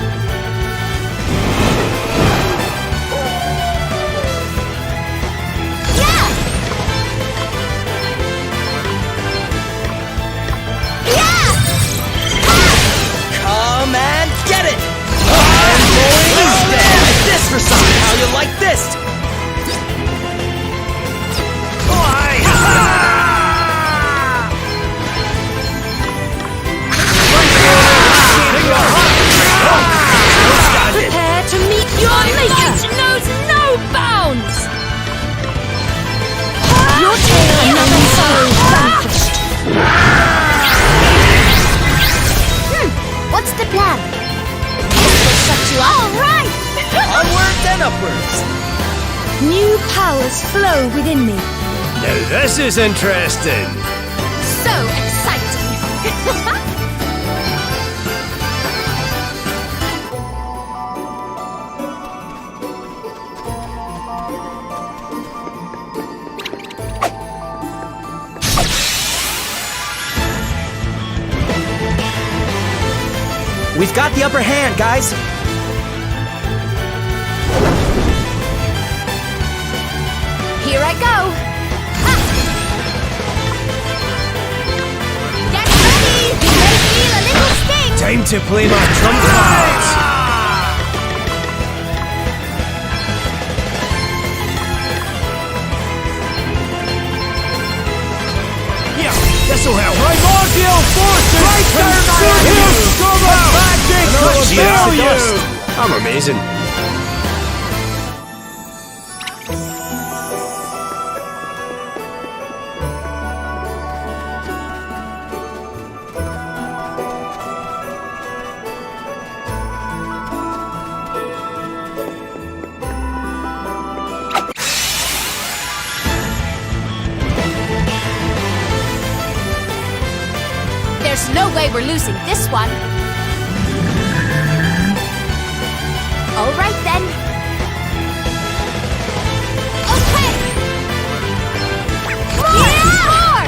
Come and get it! I'm going to stand this for something. How you like this? Prepare to meet your maker. Knows no bounds. Your tale of love and sorrow vanquished. What's the plan? This will shut you up. All right. Onwards and upwards. New powers flow within me. Now this is interesting. So exciting. We've got the upper hand, guys. Here I go. Ha! Get ready. You may feel a little sting. Time to play my trump cards. Here, this'll help. Primordial forces! Right down my magic will fail you! I'm amazing. There's no way we're losing this one. All right then. Okay. More! More!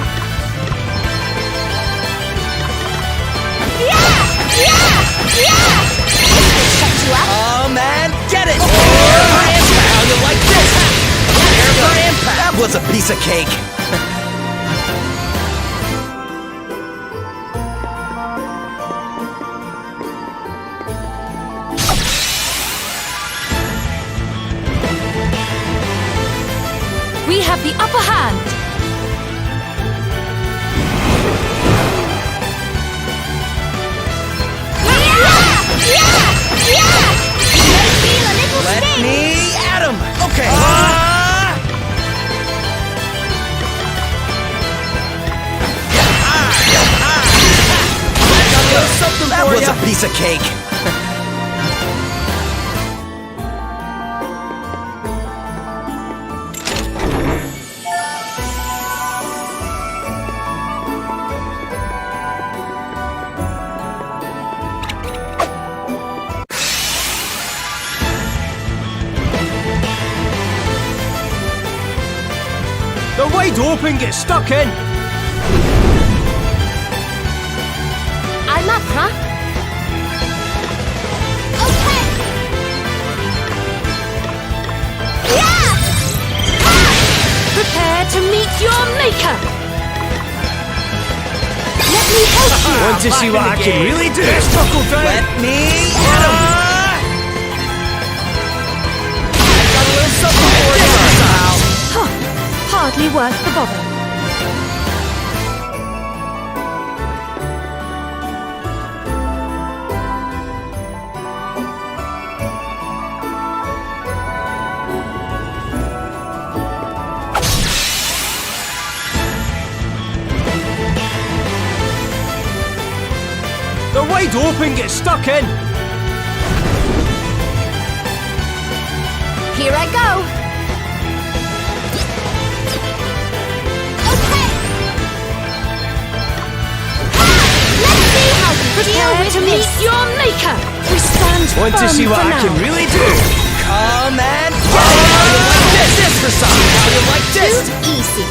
Shut you up. Oh man, get it! Air for impact! How you like this? Air for impact! That was a piece of cake! We have the upper hand. Let me at him! Okay! That was a piece of cake! The wide open gets stuck in. I'm up, huh? Okay. Prepare to meet your maker. Let me help you. Want to see what I can really do? Let's buckle down. Let me at him! I got a little something for you, pal. Hardly worth the bother. The wide open gets stuck in. Here I go. Prepare to meet your maker. We stand Want to firm see what for I now. can really do? Come and get it! How you like this? This for some! How you like this? Too easy.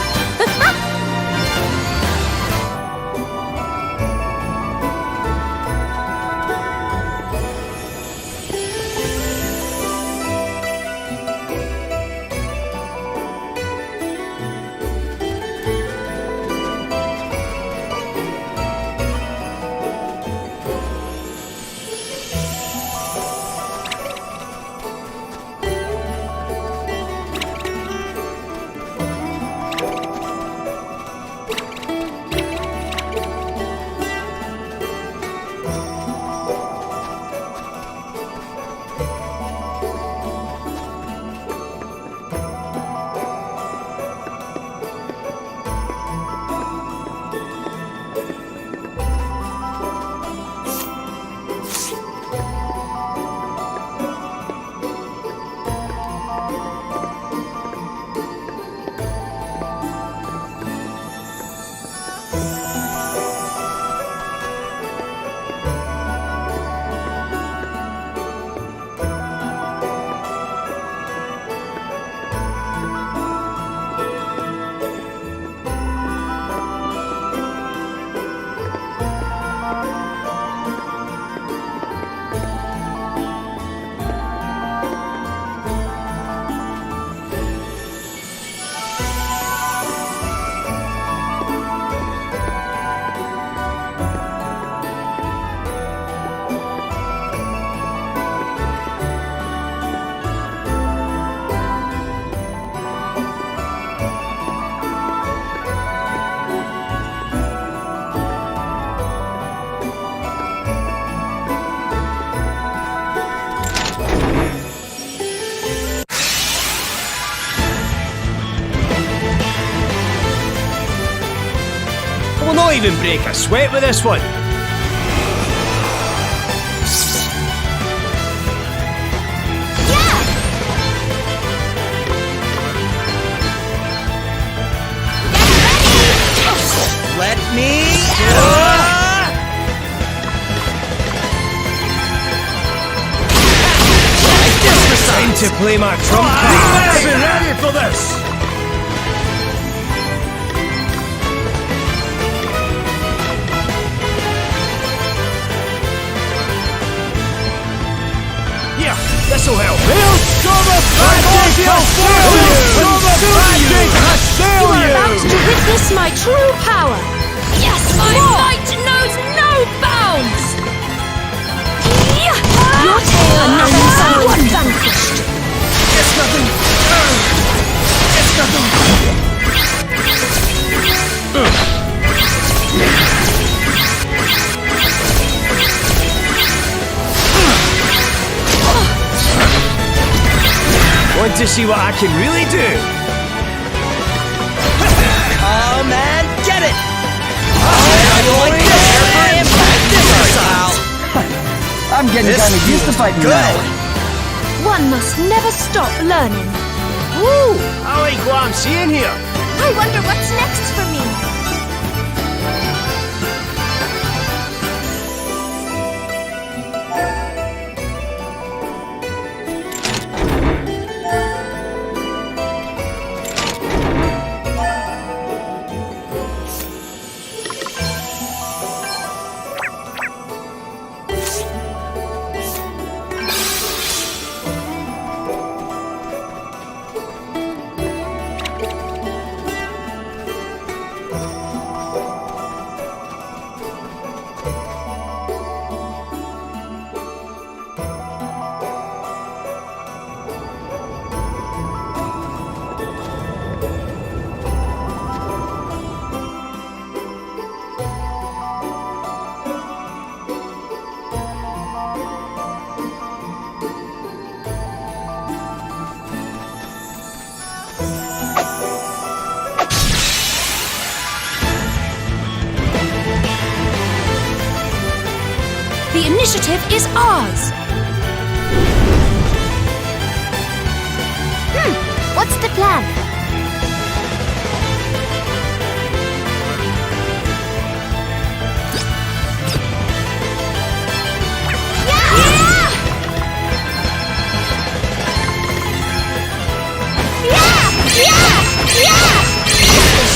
We'll not even break a sweat with this one. Let me at him! play my trump You card. better be ready for this! Here, this'll help. You are about to witness my true power. Yes, my might knows no bounds. Your tale is vanquished. It's nothing! It's nothing! Want to see what I can really do? Come and get it! I like this! I'm getting kind of used to fighting now. One must never stop learning. Woo! I like what I'm seeing here. I wonder what's next for me. The initiative is ours. What's the plan?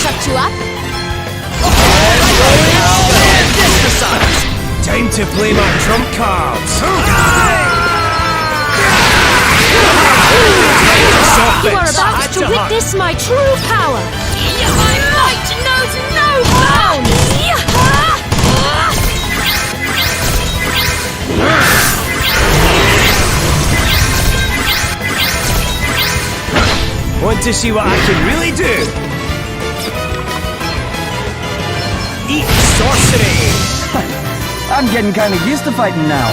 Shut you up? Time to play my trump cards. You are about to witness my true power. My might knows no bounds! Want to see what I can really do? Eat sorcery! I'm getting kind of used to fighting now.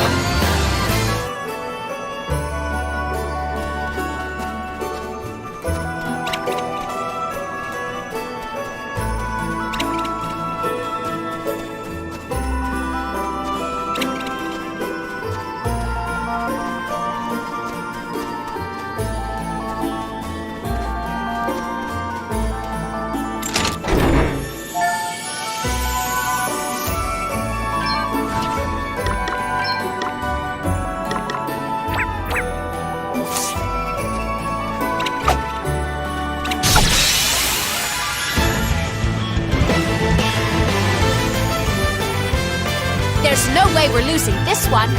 There's no way we're losing this one.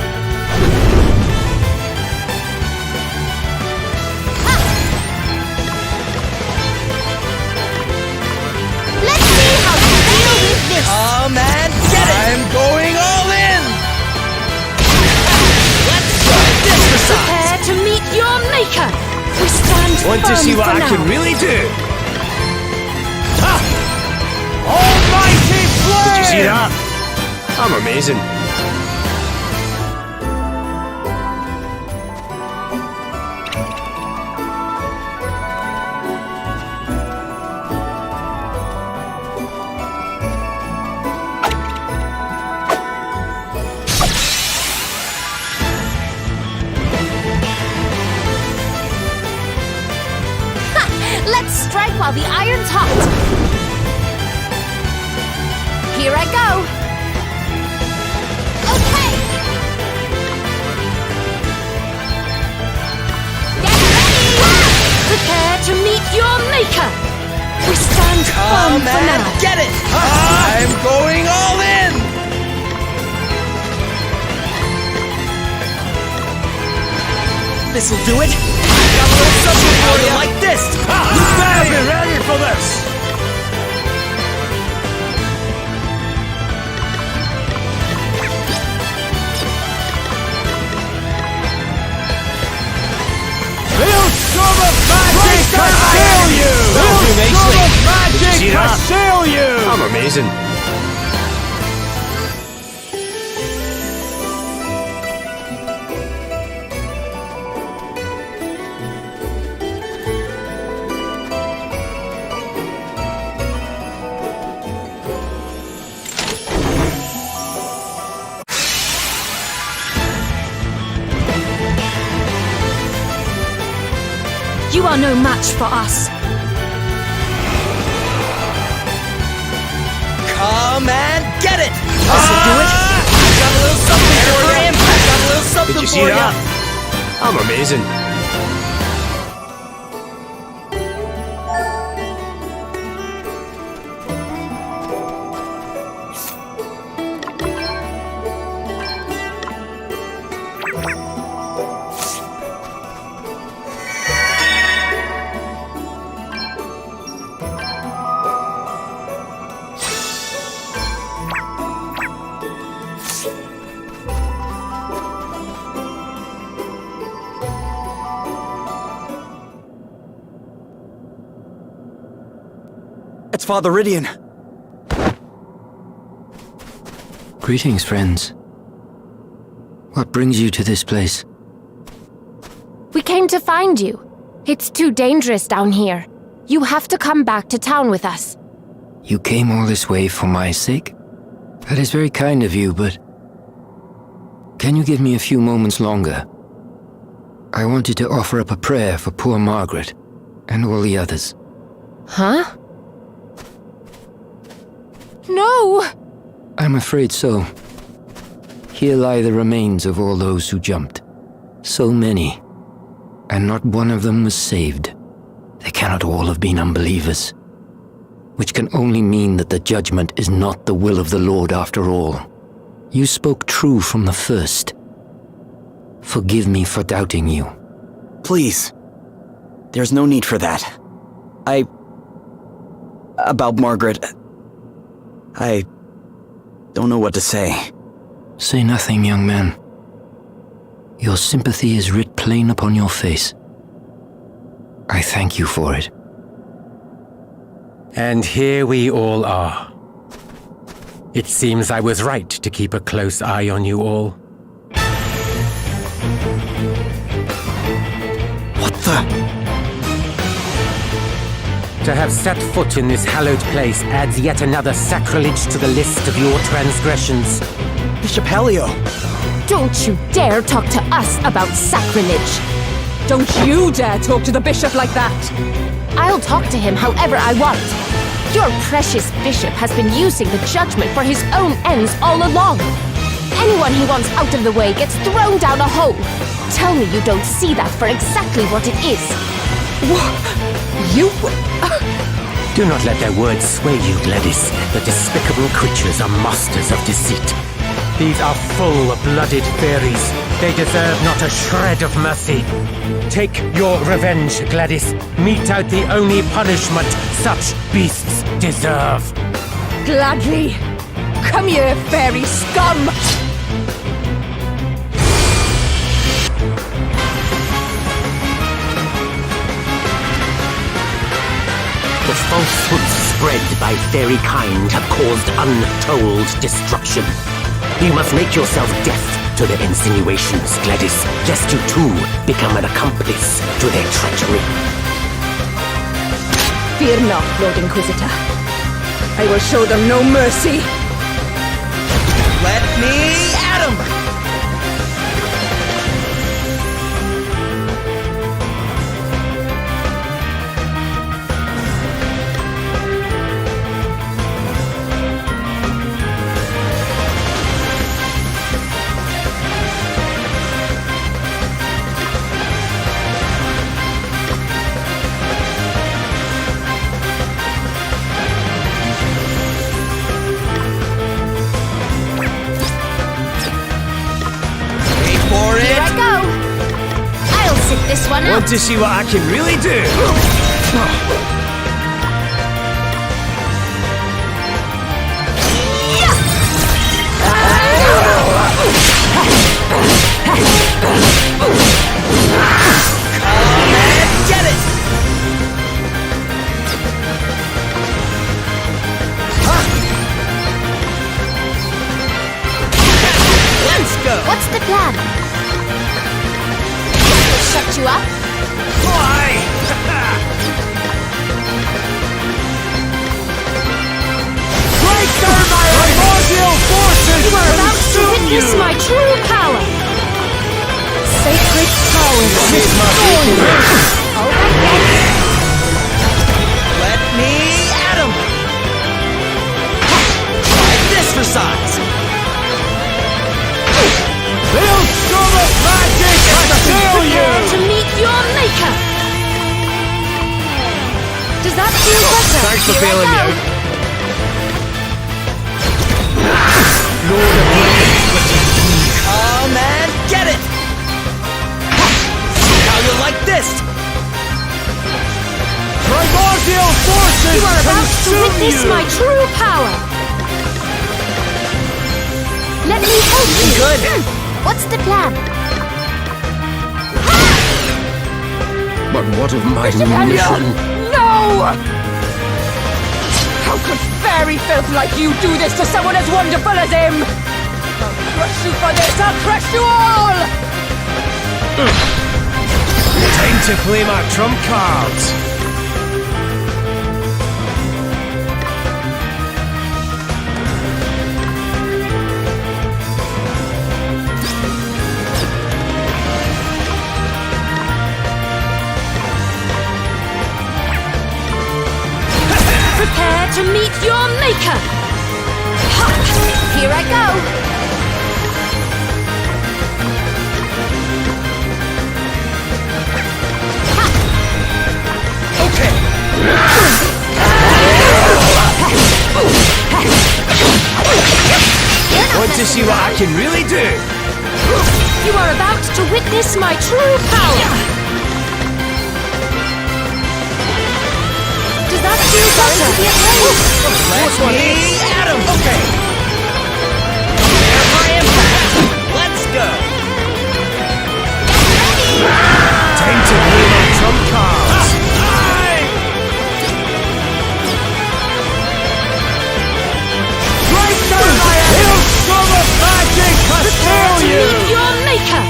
Let's see how you deal with this. Come and get it! I'm going all in! Let's try this for size! Prepare to meet your maker. We stand Want to firm see what for I now. can really do? Ha! Almighty flame! Did you see that? I'm amazing. Let's strike while the iron's hot. Here I go. Okay. Get ready. sounds fun Come for and now. get it! I'm going all in! This'll do it! Got a little something for you like this! You better be ready for this! I'm amazing. You are no match for us. Come and get it! This'll do it! Got a little something for you! Got a little something Did you see for that? you! I'm amazing. It's Father Rydian. Greetings, friends. What brings you to this place? We came to find you. It's too dangerous down here. You have to come back to town with us. You came all this way for my sake? That is very kind of you, but... Can you give me a few moments longer? I wanted to offer up a prayer for poor Margaret, and all the others. Huh? No! I'm afraid so. Here lie the remains of all those who jumped. So many. And not one of them was saved. They cannot all have been unbelievers. Which can only mean that the judgment is not the will of the Lord after all. You spoke true from the first. Forgive me for doubting you. Please. There's no need for that. About Margaret... I don't know what to say. Say nothing, young man. Your sympathy is writ plain upon your face. I thank you for it. And here we all are. It seems I was right to keep a close eye on you all. What the... To have set foot in this hallowed place adds yet another sacrilege to the list of your transgressions. Bishop Helio! Don't you dare talk to us about sacrilege! Don't you dare talk to the bishop like that! I'll talk to him however I want. Your precious bishop has been using the judgment for his own ends all along. Anyone he wants out of the way gets thrown down a hole. Tell me you don't see that for exactly what it is. You... Do not let their words sway you, Gladys. The despicable creatures are masters of deceit. These are full-blooded fairies. They deserve not a shred of mercy. Take your revenge, Gladys. Mete out the only punishment such beasts deserve. Gladly. Come here, fairy scum! The falsehoods spread by fairy kind have caused untold destruction. You must make yourself deaf to their insinuations, Gladys, lest you too become an accomplice to their treachery. Fear not, Lord Inquisitor. I will show them no mercy. Let me at 'em! Want to see what I can really do? Come and get it! Let's go! What's the plan? Shut you up? Fly! Break down my primordial forces! You are about to witness my true power! Sacred power restore you! Let me at him! Try this for size! Maelstrom of magic kill you! Prepare to meet your maker! Does that feel better? Thanks for bailing me out. Come and get it! See how you like this? Primordial forces! You are about to witness my true power! Let me help you! Good! What's the plan? But what of my mission? No! How could fairy filth like you do this to someone as wonderful as him? I'll crush you for this! I'll crush you all! Time to play my trump cards. Prepare to meet your maker! Ha! Here I go! Ha! Okay! Want to see what I can really do? You are about to witness my true power! Does that feel better? Let me at him! Okay! Prepare for impact! Let's go! Time to play my trump cards. Right down my Maelstrom of magic kill you! Meet your maker!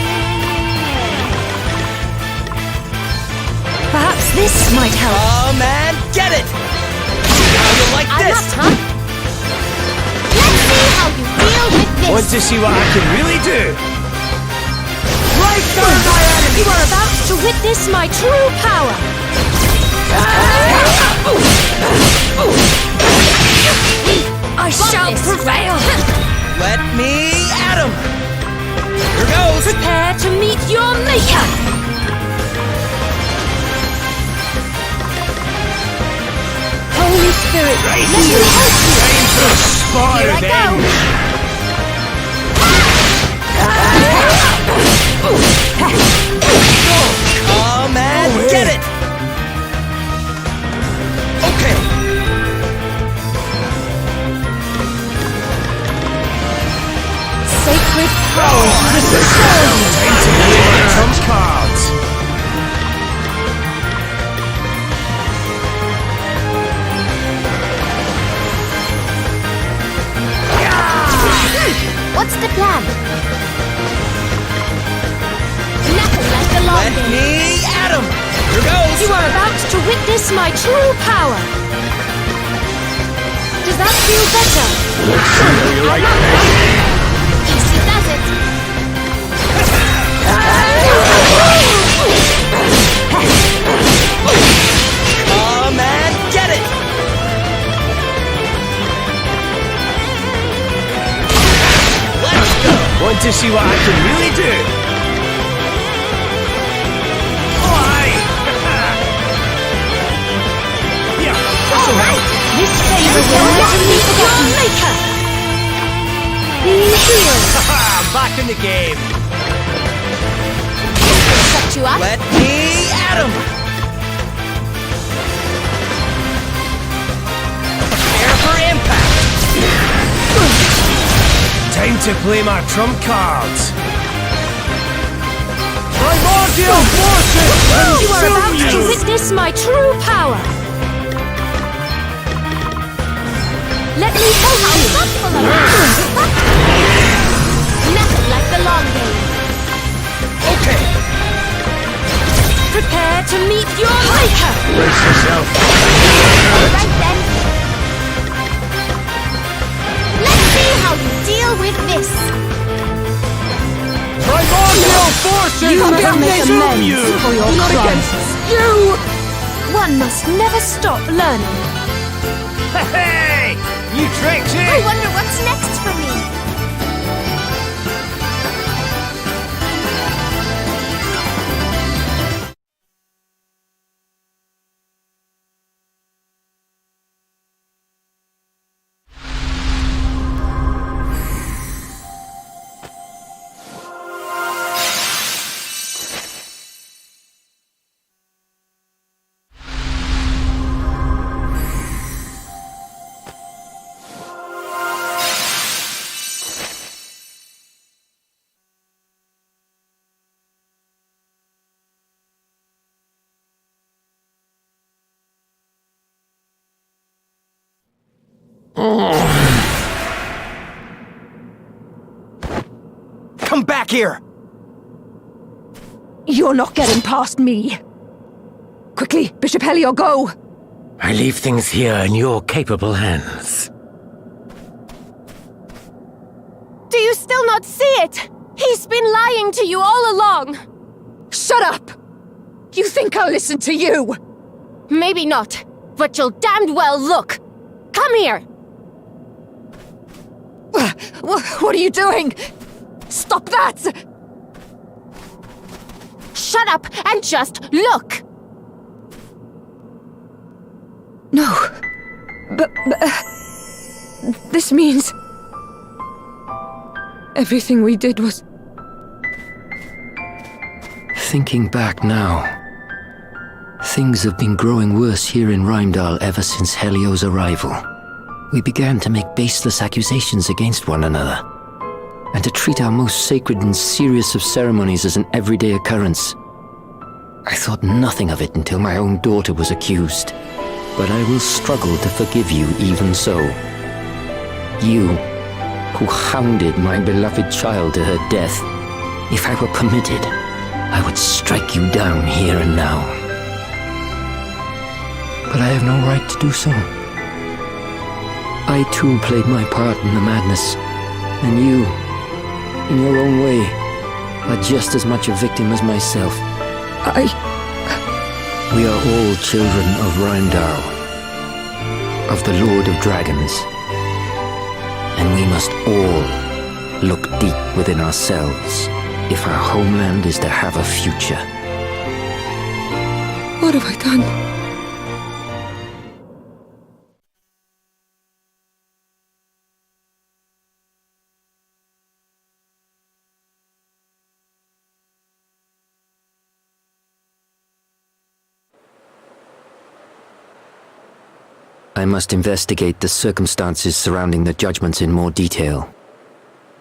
Perhaps this might help. Come and get it! See how you like I'm this? not, huh? Let's see how you deal with this! Want to see what I can really do? Right down my enemy! You are about to witness my true power! I shall prevail! Let me at him! Here goes! Prepare to meet your maker! Holy Spirit, let me help you! Time for spy Here I go! Come and get it! Okay! Sacred power! Time to play my trump cards. What's the plan? Nothing like the long Let game. me at him! Here goes! You are about to witness my true power! Does that feel better? You're right there. Easy does it. Come and get it! Let's go! Want to see what I can really do? Fly! Yeah, this'll help. This favor will never be forgotten. Maker! Be healed! I'm back in the game. Shut you up. Let me Get him! Prepare for impact! Time to play my trump cards. Primordial forces! You are about to witness my true power! Let me help you! Nothing like the long game. Okay. Prepare to meet your maker! Brace yourself. Alright then. Let's see how you deal with this. Primordial forces! You will make amends you! for your Not crimes. against you! One must never stop learning. Hey! New tricks, eh? I wonder what's next for me. Come back here! You're not getting past me. Quickly, Bishop Helio, go! I leave things here in your capable hands. Do you still not see it? He's been lying to you all along. Shut up! You think I'll listen to you? Maybe not, but you'll damned well look. Come here. What are you doing? Stop that! Shut up and just look. No. But this means... everything we did was... Thinking back now, things have been growing worse here in Rheimdall ever since Helio's arrival. We began to make baseless accusations against one another, and to treat our most sacred and serious of ceremonies as an everyday occurrence. I thought nothing of it until my own daughter was accused, but I will struggle to forgive you even so. You, who hounded my beloved child to her death. If I were permitted, I would strike you down here and now. But I have no right to do so. I too played my part in the madness, and you, in your own way, are just as much a victim as myself. We are all children of Rheimdall, of the Lord of Dragons, and we must all look deep within ourselves if our homeland is to have a future. What have I done? I must investigate the circumstances surrounding the judgments in more detail.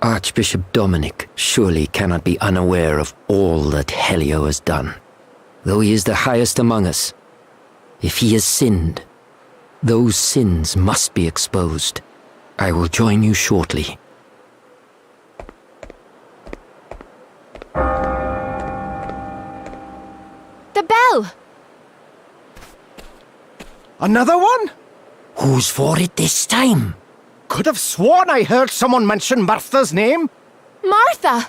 Archbishop Dominic surely cannot be unaware of all that Helio has done. Though he is the highest among us, if he has sinned, those sins must be exposed. I will join you shortly. The bell! Another one? Who's for it this time? Could have sworn I heard someone mention Martha's name. Martha!